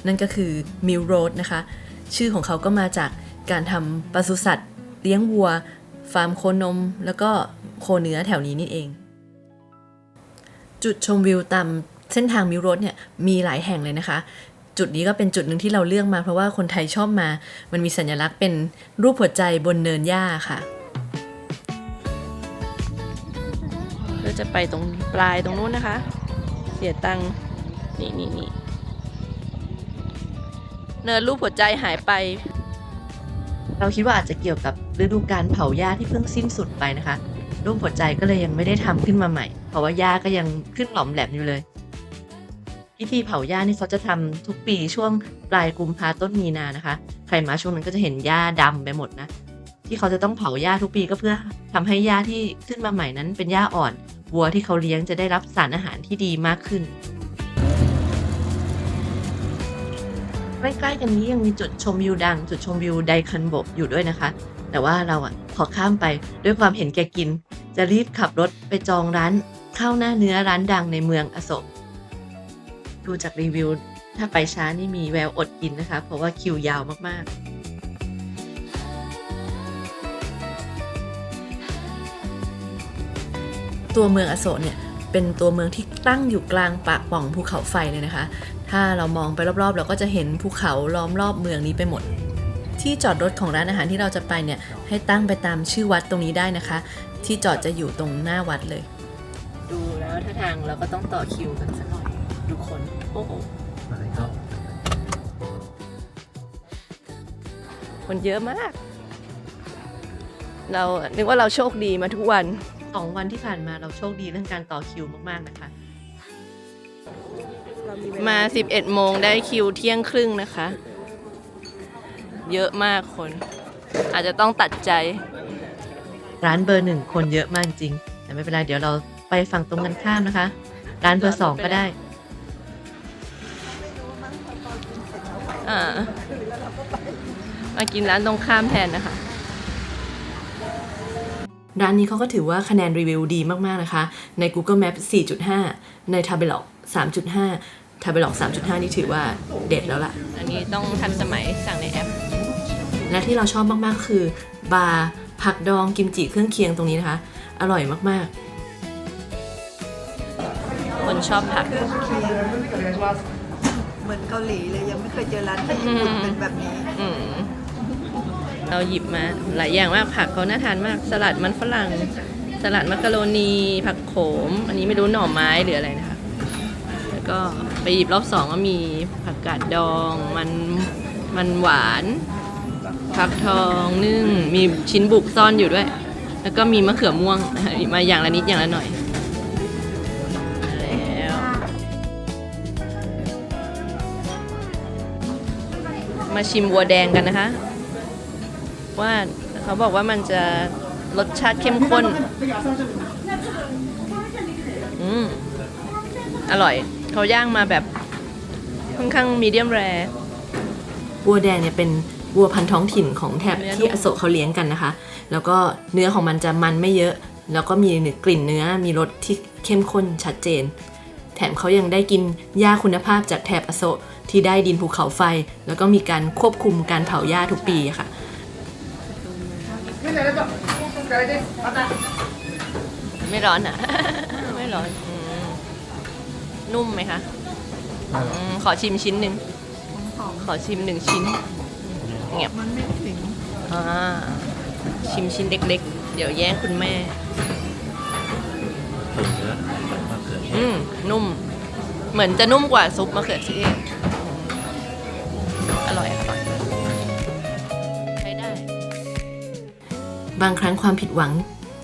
นั่นก็คือมิลโรดนะคะชื่อของเขาก็มาจากการทำปศุสัตว์เลี้ยงวัวฟาร์มโคนมแล้วก็โคเนื้อแถวนี้นี่เองจุดชมวิวตามเส้นทางมิลโรดเนี่ยมีหลายแห่งเลยนะคะจุดนี้ก็เป็นจุดหนึ่งที่เราเลือกมาเพราะว่าคนไทยชอบมามันมีสัญลักษณ์เป็นรูปหัวใจบนเนินหญ้าค่ะเราจะไปตรงปลายตรงนู้นนะคะเสียตังค์นี่เนินรูปหัวใจหายไปเราคิดว่าอาจจะเกี่ยวกับฤดูกาลเผาหญ้าที่เพิ่งสิ้นสุดไปนะคะรูปหัวใจก็เลยยังไม่ได้ทำขึ้นมาใหม่เพราะว่าหญ้าก็ยังขึ้นหลอมแหลมอยู่เลยพิธีเผาหญ้านี่เขาจะทำทุกปีช่วงปลายกุมภาต้นมีนานะคะใครมาช่วงนั้นก็จะเห็นหญ้าดำไปหมดนะที่เขาจะต้องเผาหญ้าทุกปีก็เพื่อทำให้หญ้าที่ขึ้นมาใหม่นั้นเป็นหญ้าอ่อนวัวที่เขาเลี้ยงจะได้รับสารอาหารที่ดีมากขึ้นใกล้ๆกันนี้ยังมีจุดชมวิวดังจุดชมวิวไดคันโบะอยู่ด้วยนะคะแต่ว่าเราขอข้ามไปด้วยความเห็นแก่กินจะรีบขับรถไปจองร้านข้าวหน้าเนื้อร้านดังในเมืองอโศกดูจากรีวิวถ้าไปช้านี่มีแววอดกินนะคะเพราะว่าคิวยาวมากๆตัวเมืองอโศกเนี่ยเป็นตัวเมืองที่ตั้งอยู่กลางปากป่องภูเขาไฟเลยนะคะถ้าเรามองไปรอบๆเราก็จะเห็นภูเขาล้อมรอบเมืองนี้ไปหมดที่จอดรถของร้านอาหารที่เราจะไปเนี่ยให้ตั้งไปตามชื่อวัดตรงนี้ได้นะคะที่จอดจะอยู่ตรงหน้าวัดเลยดูแล้วท่าทางเราก็ต้องต่อคิวกันสักหน่อยดูคนโอ้โหคนเยอะมากเรานึกว่าเราโชคดีมาทุกวัน2 วันที่ผ่านมาเราโชคดีเรื่องการต่อคิวมากๆนะคะมา11 โมงได้คิวเที่ยงครึ่งนะคะเยอะมากคน อาจจะต้องตัดใจ ร้านเบอร์ 1 คนเยอะมากจริง แต่ไม่เป็นไร เดี๋ยวเราไปฝั่งตรงกันข้ามนะคะ ร้านเบอร์ 2 ก็ได้ มากินร้านตรงข้ามแทนนะคะ ร้านนี้เขาก็ถือว่าคะแนนรีวิวดีมากๆนะคะ ใน Google Maps 4.5 ใน Tabelog 3.5 Tabelog 3.5 นี่ถือว่าเด็ดแล้วล่ะ อันนี้ต้องทันสมัยสั่งในแอป และที่เราชอบมากๆก็คือบาร์ผักดองกิมจิเครื่องเคียงตรงนี้นะคะ อร่อยมาก คนชอบผัก เหมือนเกาหลีเลยยังไม่เคยเจอร้านที่ญี่ปุ่นเป็นแบบนี้ เราหยิบมาหลายอย่างมากผักเขาน่าทานมาก สลัดมันฝรั่ง สลัดมักกะโรนี ผักโขม อันนี้ไม่รู้หน่อไม้หรืออะไรนะคะ แล้วก็ไปหยิบรอบ2ก็มีผักกาดดอง มันหวานฟักทองนึ่ง มีชิ้นบุกซ่อนอยู่ด้วย แล้วก็มีมะเขือม่วง มาอย่างละนิดอย่างละหน่อยแล้วมาชิมวัวแดงกันนะคะ ว่าเขาบอกว่ามันจะรสชาติเข้มข้นอร่อย เขาย่างมาแบบค่อนข้างมีเดียมแรร์ ๆ วัวแดงเนี่ยเป็นวัวพันธุ์ท้องถิ่นของแถบที่อโศกเขาเลี้ยงกันนะคะ แล้วก็เนื้อของมันจะมันไม่เยอะ แล้วก็มีกลิ่นเนื้อ มีรสที่เข้มข้นชัดเจน แถมเขายังได้กินหญ้าคุณภาพจากแถบอโศกที่ได้ดินภูเขาไฟ แล้วก็มีการควบคุมการเผาหญ้าทุกปีค่ะ ไม่ร้อนอ่ะ ไม่ร้อนนุ่มไหมคะขอชิมชิ้นหนึ่งขอชิม1 ชิ้นเงียบ มันไม่ถึง ชิมชิ้นเล็กๆ เดี๋ยวแย่งคุณแม่นุ่ม เหมือนจะนุ่มกว่าซุปมะเขือเทศอร่อยใช้ได้ บางครั้งความผิดหวัง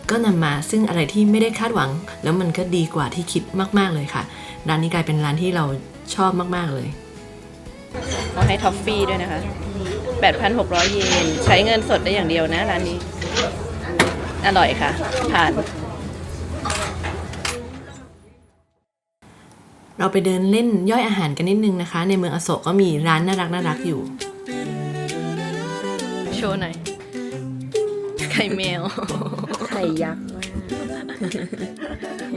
ก็นำมาซึ่งอะไรที่ไม่ได้คาดหวัง แล้วมันก็ดีกว่าที่คิดมากๆเลยค่ะร้านนี้กลายเป็นร้านที่เราชอบมากๆเลย เขาให้ท็อฟฟี่ด้วยนะคะ 8,600 เยน ใช้เงินสดได้อย่างเดียวนะร้านนี้ อร่อยค่ะผ่าน เราไปเดินเล่นย่อยอาหารกันนิดนึงนะคะ ในเมืองอโศกก็มีร้านน่ารักอยู่ โชว์หน่อย ไข่แมว ไข่ยักษ์มาก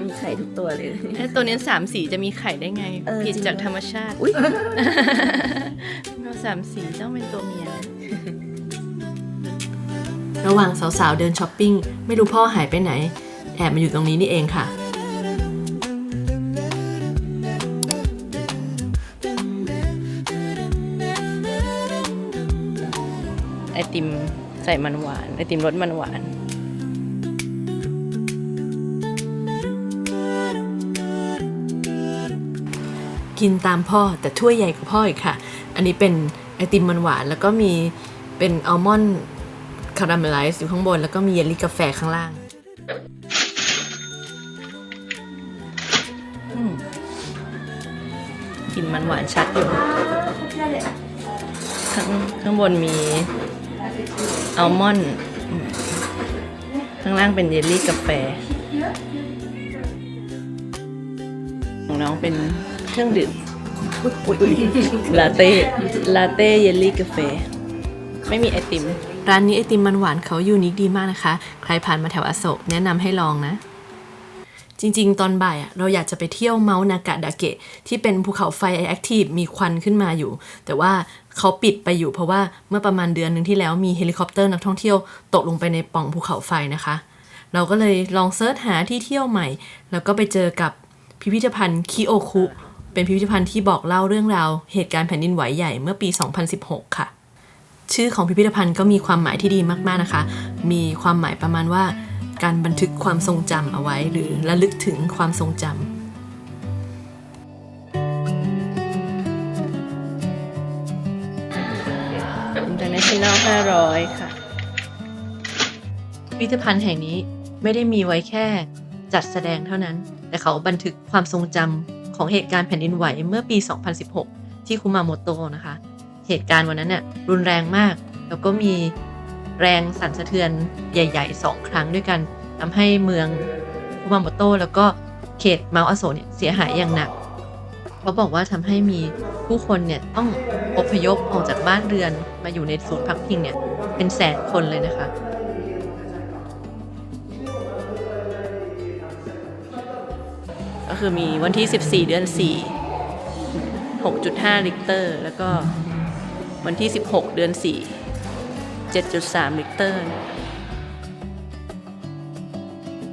มีไข่ทุกตัวเลย ถ้าตัวนี้3 สีจะมีไข่ได้ไง ผิดจากธรรมชาติ อุ๊ย เรา3 สีต้องเป็นตัวเมีย ระหว่างสาวๆเดินช้อปปิ้งไม่รู้พ่อหายไปไหน แอบมาอยู่ตรงนี้นี่เองค่ะ ไอติมใส่มันหวาน ไอติมรสมันหวาน กินตามพ่อแต่ถ้วยใหญ่กว่าพ่ออีกค่ะ อันนี้เป็นไอติมมันหวานแล้วก็มีเป็นอัลมอนด์คาราเมลไลซ์อยู่ข้างบนแล้วก็มีเยลลี่กาแฟข้างล่าง กลิ่นมันหวานชัดอยู่ข้างบนมีอัลมอนด์ข้างล่างเป็นเยลลี่กาแฟของน้องเป็นเครื่องดื่มลาเต้เยลลี่กาแฟไม่มีไอติม ร้านนี้ไอติมมันหวานเขายูนิคดีมากนะคะ ใครผ่านมาแถวอโศกแนะนำให้ลองนะ จริงๆ ตอนบ่ายเราอยากจะไปเที่ยวเมาส์นากะดาเกะที่เป็นภูเขาไฟแอคทีฟมีควันขึ้นมาอยู่ แต่ว่าเขาปิดไปอยู่เพราะว่าเมื่อประมาณเดือนหนึ่งที่แล้วมีเฮลิคอปเตอร์นักท่องเที่ยวตกลงไปในปล่องภูเขาไฟนะคะ เราก็เลยลองเซิร์ชหาที่เที่ยวใหม่ แล้วก็ไปเจอกับพิพิธภัณฑ์คิโอคุเป็นพิพิธภัณฑ์ที่บอกเล่าเรื่องราวเหตุการณ์แผ่นดินไหวใหญ่เมื่อปี 2016 ค่ะ ชื่อของพิพิธภัณฑ์ก็มีความหมายที่ดีมากๆนะคะ มีความหมายประมาณว่าการบันทึกความทรงจำเอาไว้หรือระลึกถึงความทรงจำ International 500 ค่ะ พิพิธภัณฑ์แห่งนี้ไม่ได้มีไว้แค่จัดแสดงเท่านั้น แต่เขาบันทึกความทรงจำของเหตุการณ์แผ่นดินไหวเมื่อปี 2016 ที่คุมาโมโตะนะคะ เหตุการณ์วันนั้นเนี่ยรุนแรงมาก แล้วก็มี แรงสั่นสะเทือนใหญ่ๆ2 ครั้งด้วยกันทำให้เมืองคุมาโมโตะแล้วก็เขตเมาอาโซเนี่ยเสียหายอย่างหนักเขาบอกว่าทำให้มีผู้คนเนี่ยต้องอพยพออกจากบ้านเรือนมาอยู่ในศูนย์พักพิงเนี่ยเป็นแสนคนเลยนะคะก็คือมีวันที่ 14 เดือน 4 6.5 ลิกเตอร์ แล้วก็วันที่ 16 เดือน 4 7.3 ลิกเตอร์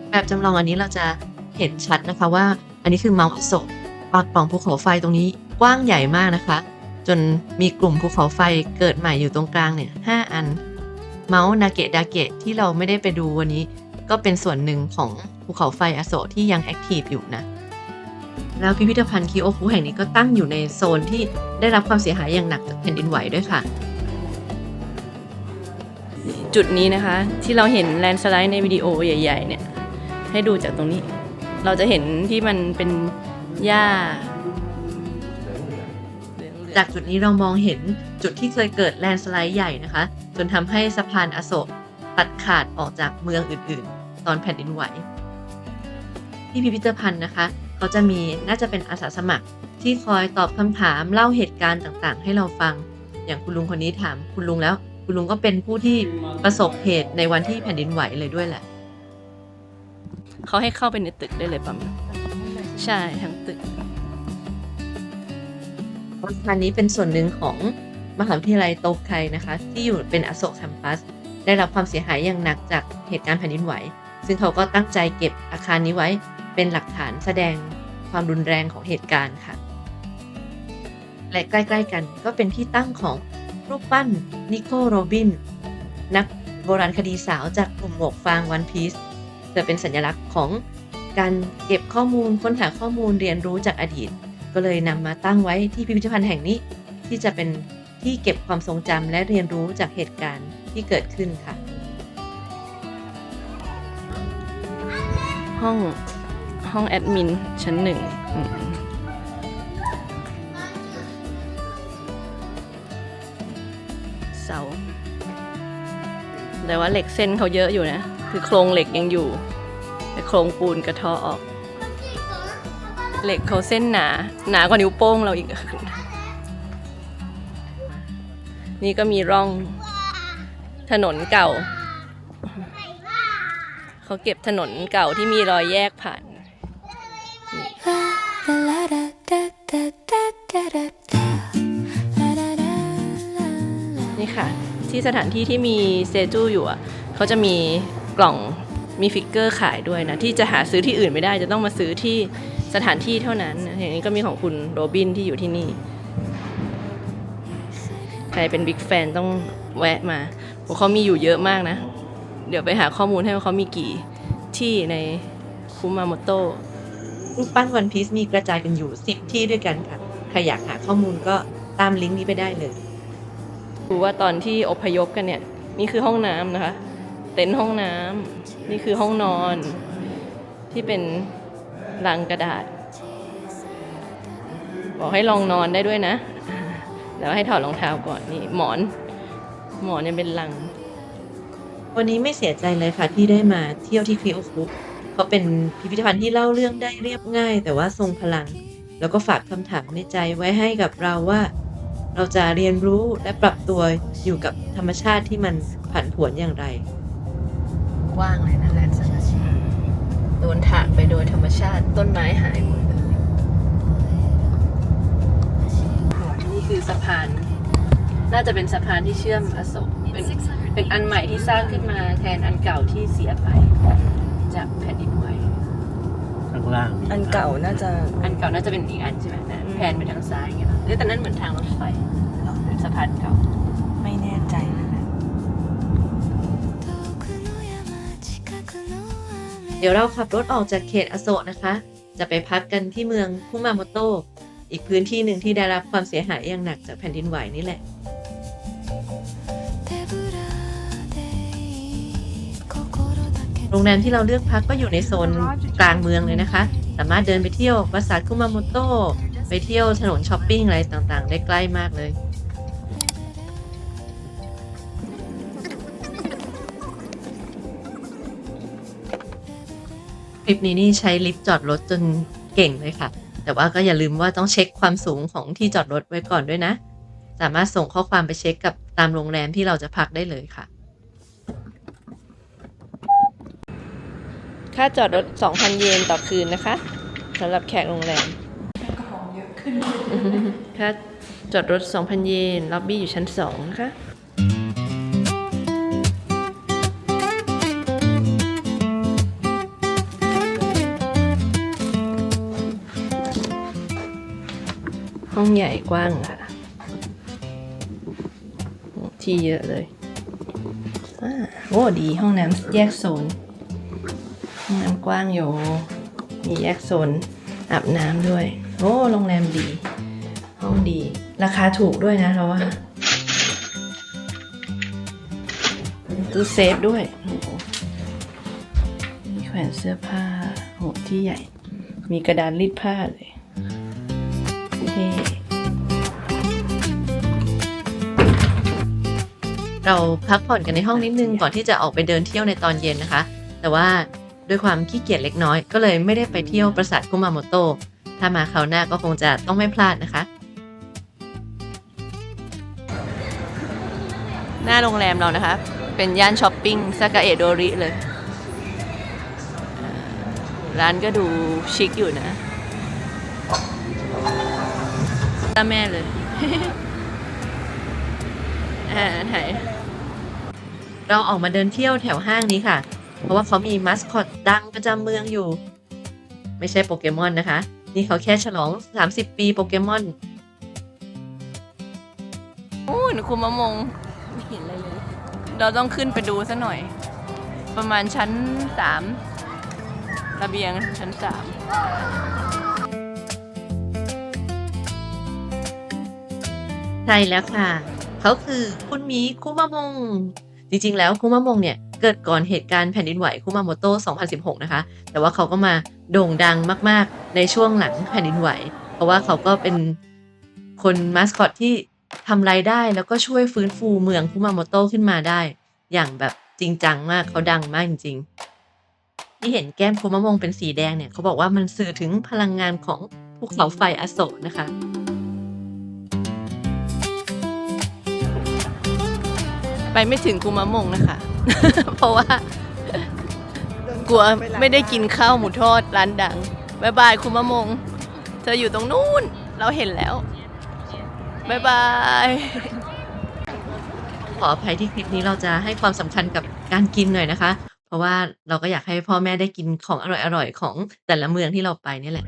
แบบจำลองอันนี้เราจะเห็นชัดนะคะว่าอันนี้คือเมาอาโซะปากปล่องภูเขาไฟตรงนี้กว้างใหญ่มากนะคะจนมีกลุ่มภูเขาไฟเกิดใหม่อยู่ตรงกลางเนี่ย5 อันเมาส์นาเกะดาเกะที่เราไม่ได้ไปดูวันนี้ก็เป็นส่วนหนึ่งของภูเขาไฟอาโซะที่ยังแอคทีฟอยู่นะแล้วพิพิธภัณฑ์คิโอคุแห่งนี้ก็ตั้งอยู่ในโซนที่ได้รับความเสียหายอย่างหนักจากแผ่นดินไหวด้วยค่ะ จุดนี้นะคะที่เราเห็นแลนด์สไลด์ในวิดีโอใหญ่ๆเนี่ยให้ดูจากตรงนี้ เราจะเห็นที่มันเป็นหญ้า จากจุดนี้เรามองเห็นจุดที่เคยเกิดแลนด์สไลด์ใหญ่นะคะจนทำให้สะพานอโศกตัดขาดออกจากเมืองอื่นๆตอนแผ่นดินไหวที่พิพิธภัณฑ์นะคะเขาจะมีน่าจะเป็นอาสาสมัครที่คอยตอบคำถามเล่าเหตุการณ์ต่างๆให้เราฟังอย่างคุณลุงคนนี้ถามคุณลุงแล้วคุณลุงก็เป็นผู้ที่ประสบเหตุในวันที่แผ่นดินไหวเลยด้วยแหละ เขาให้เข้าไปในตึกได้เลยปั๊มใช่ทั้งตึก อาคารนี้เป็นส่วนหนึ่งของมหาวิทยาลัยโตไคนะคะที่อยู่เป็นอโศกแคมปัสได้รับความเสียหายอย่างหนักจากเหตุการณ์แผ่นดินไหวซึ่งเขาก็ตั้งใจเก็บอาคารนี้ไว้เป็นหลักฐานแสดงความรุนแรงของเหตุการณ์ค่ะและใกล้ๆกันก็เป็นที่ตั้งของรูปปั้นนิโคลโรบินนักโบราณคดีสาวจากกลุ่มหมวกฟางวันพีซเธอเป็นสัญลักษณ์ของการเก็บข้อมูลค้นหาข้อมูลเรียนรู้จากอดีตก็เลยนำมาตั้งไว้ที่พิพิธภัณฑ์แห่งนี้ที่จะเป็นที่เก็บความทรงจำและเรียนรู้จากเหตุการณ์ที่เกิดขึ้นค่ะห้องแอดมินชั้น 1เสาแต่ว่าเหล็กเส้นเขาเยอะอยู่นะคือโครงเหล็กยังอยู่แต่โครงปูนกระเทาะออกเหล็กเขาเส้นหนากว่านิ้วโป้งเราอีก นี่ก็มีร่องถนนเก่าเขาเก็บถนนเก่าที่มีรอยแยกผ่านนี่ค่ะที่สถานที่ที่มีเซจูอยู่อ่ะเขาจะมีกล่องมีฟิกเกอร์ขายด้วยนะที่จะหาซื้อที่อื่นไม่ได้จะต้องมาซื้อที่สถานที่เท่านั้นอย่างนี้ก็มีของคุณโรบินที่อยู่ที่นี่ใครเป็นบิ๊กแฟนต้องแวะมาเพราะเขามีอยู่เยอะมากนะเดี๋ยวไปหาข้อมูลให้ว่าเขามีกี่ที่ในคุมาโมโตะรูปปั้นวันพีซมีกระจายกันอยู่10 ที่ด้วยกันค่ะใครอยากหาข้อมูลก็ตามลิงก์นี้ไปได้เลยดูว่าตอนที่อพยพกันเนี่ยนี่คือห้องน้ำนะคะเต็นท์ห้องน้ำนี่คือห้องนอนที่เป็นลังกระดาษบอกให้ลองนอนได้ด้วยนะแล้วให้ถอดรองเท้าก่อนนี่หมอนเนี่ยเป็นลังวันนี้ไม่เสียใจเลยค่ะที่ได้มาเที่ยวที่คิโอคุเขาเป็นพิพิธภัณฑ์ที่เล่าเรื่องได้เรียบง่ายแต่ว่าทรงพลังแล้วก็ฝากคำถามในใจไว้ให้กับเราว่าเราจะเรียนรู้และปรับตัวอยู่กับธรรมชาติที่มันผันผวนอย่างไรกว้างเลยนะแลนด์สไลด์โดนถากไปโดยธรรมชาติต้นไม้หายหมดเลยนี่คือสะพานน่าจะเป็นสะพานที่เชื่อมอโศกเป็นอันใหม่ที่สร้างขึ้นมาแทนอันเก่าที่เสียไปจากแผ่นดินไหวข้างล่างอันเก่าน่าจะเป็นอีกอันใช่ไหมนะแผนไปทางซ้ายอย่างเงี้ยแต่นั้นเหมือนทางรถไฟเป็นสะพานเก่าไม่แน่ใจนะเดี๋ยวเราขับรถออกจากเขตอโศกนะคะจะไปพักกันที่เมืองคุมาโมโตะอีกพื้นที่หนึ่งที่ได้รับความเสียหายอย่างหนักจากแผ่นดินไหวนี่แหละโรงแรมที่เราเลือกพักก็อยู่ในโซนกลางเมืองเลยนะคะสามารถเดินไปเที่ยวปราสาทคุมาโมโตะไปเที่ยวถนนช้อปปิ้งอะไรต่างๆได้ใกล้มากเลย ริปนี้นี่ใช้ลิฟต์จอดรถจนเก่งเลยค่ะ แต่ว่าก็อย่าลืมว่าต้องเช็คความสูงของที่จอดรถไว้ก่อนด้วยนะ สามารถส่งข้อความไปเช็คกับตามโรงแรมที่เราจะพักได้เลยค่ะ ค่าจอดรถ 2,000 เยนต่อคืนนะคะสำหรับแขกโรงแรมค่าจอดรถ 2,000 เยนล็อบบี้อยู่ชั้น 2 นะคะห้องใหญ่กว้างค่ะที่เยอะเลยโอ้ดีห้องน้ำแยกโซนห้องน้ำกว้างอยู่มีแยกโซนอาบน้ำด้วยโอ้โรงแรมดีห้องดีราคาถูกด้วยนะเราว่าตู้เซฟด้วยโอ้โหมีแขวนเสื้อผ้าโหที่ใหญ่มีกระดานรีดผ้าเลยเท่ เราพักผ่อนกันในห้องนิดนึงก่อนที่จะออกไปเดินเที่ยวในตอนเย็นนะคะ แต่ว่าด้วยความขี้เกียจเล็กน้อยก็เลยไม่ได้ไปเที่ยวปราสาทคุมาโมโตะถ้ามาคราวหน้าก็คงจะต้องไม่พลาดนะคะ หน้าโรงแรมเรานะคะ เป็นย่านช้อปปิ้งซากาเอะโดริเลยร้านก็ดูชิคอยู่นะตาแม่เลย ไหน เราออกมาเดินเที่ยวแถวห้างนี้ค่ะ เพราะว่าเขามีมัสคอตดังประจำเมืองอยู่ ไม่ใช่โปเกมอนนะคะ นี่เขาแค่ฉลอง 30 ปีโปเกมอน โอ้ยคุมะมงไม่เห็นอะไรเลย เราต้องขึ้นไปดูซะหน่อย ประมาณชั้น 3 ระเบียงชั้น 3 ใช่แล้วค่ะ เขาคือคุณหมีคุมะมง จริงๆ แล้วคุมะมงเนี่ยเกิดก่อนเหตุการณ์แผ่นดินไหวคุมาโมโตะ 2016 นะคะ แต่ว่าเขาก็มาโด่งดังมากๆในช่วงหลังแผ่นดินไหว เพราะว่าเขาก็เป็นคนมาสคอตที่ทำรายได้แล้วก็ช่วยฟื้นฟูเมืองคุมาโมโตะขึ้นมาได้ อย่างแบบจริงจังมากเขาดังมากจริงๆ ที่เห็นแก้มคุมะมงเป็นสีแดงเนี่ยเขาบอกว่ามันสื่อถึงพลังงานของภูเขาไฟอโศกนะคะ ไปไม่ถึงคุมะมงนะคะ เพราะว่ากลัวไม่ได้กินข้าวหมูทอดร้านดังบายบายคุมะมงเธออยู่ตรงนู้นเราเห็นแล้วบายบาย ขออภัยที่คลิปนี้เราจะให้ความสำคัญกับการกินหน่อยนะคะ เพราะว่าเราก็อยากให้พ่อแม่ได้กินของอร่อยๆของแต่ละเมืองที่เราไปนี่แหละ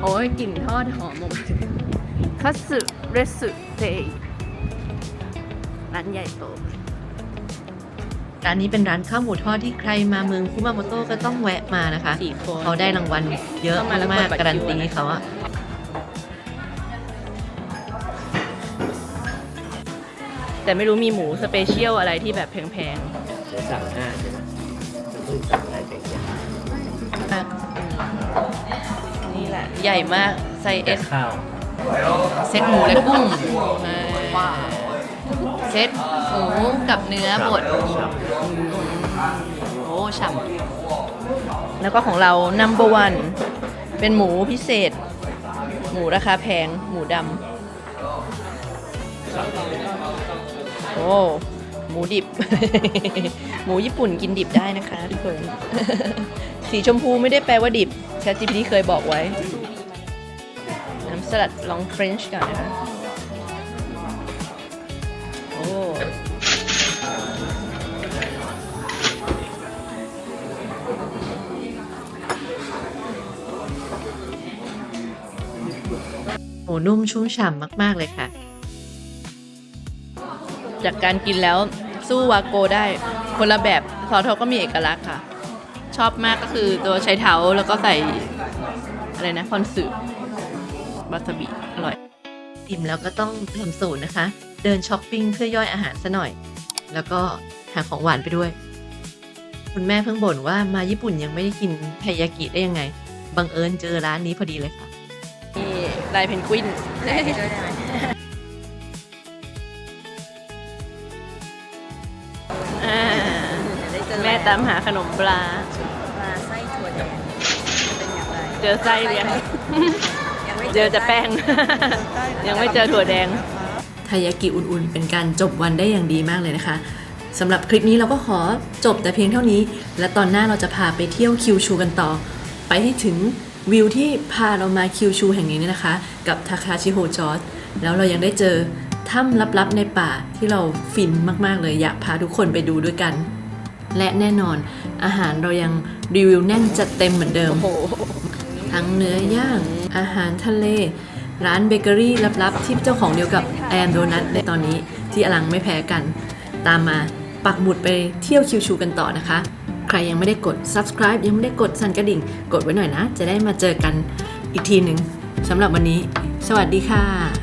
โอ้ยกลิ่นทอดหอมคัตสึเรสึเตย์ร้านใหญ่โต ร้านนี้เป็นร้านข้าวหมูทอดที่ใครมาเมืองคุมาโมโตะก็ต้องแวะมานะคะ 4 คน เขาได้รางวัลเยอะมากๆการันตีเขาอะ แต่ไม่รู้มีหมูสเปเชียลอะไรที่แบบแพง เดี๋ยวสั่ง5ใช่ไหมเพิ่งสั่งอะไรไปเนี่ย ๆนี่แหละ ใหญ่มากไซส์ แต่ S ข้าว เซตหมูและกุ้งเซตหมูกับเนื้อบดโอ้ฉ่ำแล้วก็ของเรา number one เป็นหมูพิเศษ หมูราคาแพง หมูดำโอ้หมูดิบ หมูญี่ปุ่นกินดิบได้นะคะทุกคน สีชมพูไม่ได้แปลว่าดิบ ChatGPT เคยบอกไว้ น้ำสลัดลองเฟรนช์ก่อนนะคะโอ้ หมูนุ่มชุ่มฉ่ำมากๆเลยค่ะ จากการกินแล้วสู้วาโกได้คนละแบบซอสเขาก็มีเอกลักษณ์ค่ะ ชอบมากก็คือตัวไชเท้าแล้วก็ใส่อะไรนะคอนสึวาซาบิอร่อย อิ่มแล้วก็ต้องทำสูตรนะคะ เดินช้อปปิ้งเพื่อย่อยอาหารซะหน่อย แล้วก็หาของหวานไปด้วย คุณแม่เพิ่งบ่นว่ามาญี่ปุ่นยังไม่ได้กินไทยากิได้ยังไง บังเอิญเจอร้านนี้พอดีเลยค่ะ นี่ลายเพนกวินแม่ตามหาขนมปลา ปลาไส้ถั่ว เจอไส้เลี้ยง เจอแต่แป้ง ยังไม่เจอถั่วแดง ทายากิอุ่นๆเป็นการจบวันได้อย่างดีมากเลยนะคะสำหรับคลิปนี้เราก็ขอจบแต่เพียงเท่านี้ และตอนหน้าเราจะพาไปเที่ยวคิวชูกันต่อ ไปให้ถึงวิวที่พาเรามาคิวชูแห่งนี้เนี่ยนะคะ กับทาคาชิโฮจอร์จแล้วเรายังได้เจอถ้ำลับๆในป่าที่เราฟินมากๆเลยอยากพาทุกคนไปดูด้วยกัน และแน่นอนอาหารเรายังรีวิวแน่นจัดเต็มเหมือนเดิม ทั้งเนื้อย่างอาหารทะเลร้านเบเกอรี่ลับๆที่เจ้าของเดียวกับแอมโดนัทในตอนนี้ที่อลังไม่แพ้กัน ตามมาปักหมุดไปเที่ยวคิวชูกันต่อนะคะ ใครยังไม่ได้กด subscribe ยังไม่ได้กดสั่นกระดิ่งกดไว้หน่อยนะจะได้มาเจอกันอีกทีหนึ่งสำหรับวันนี้สวัสดีค่ะ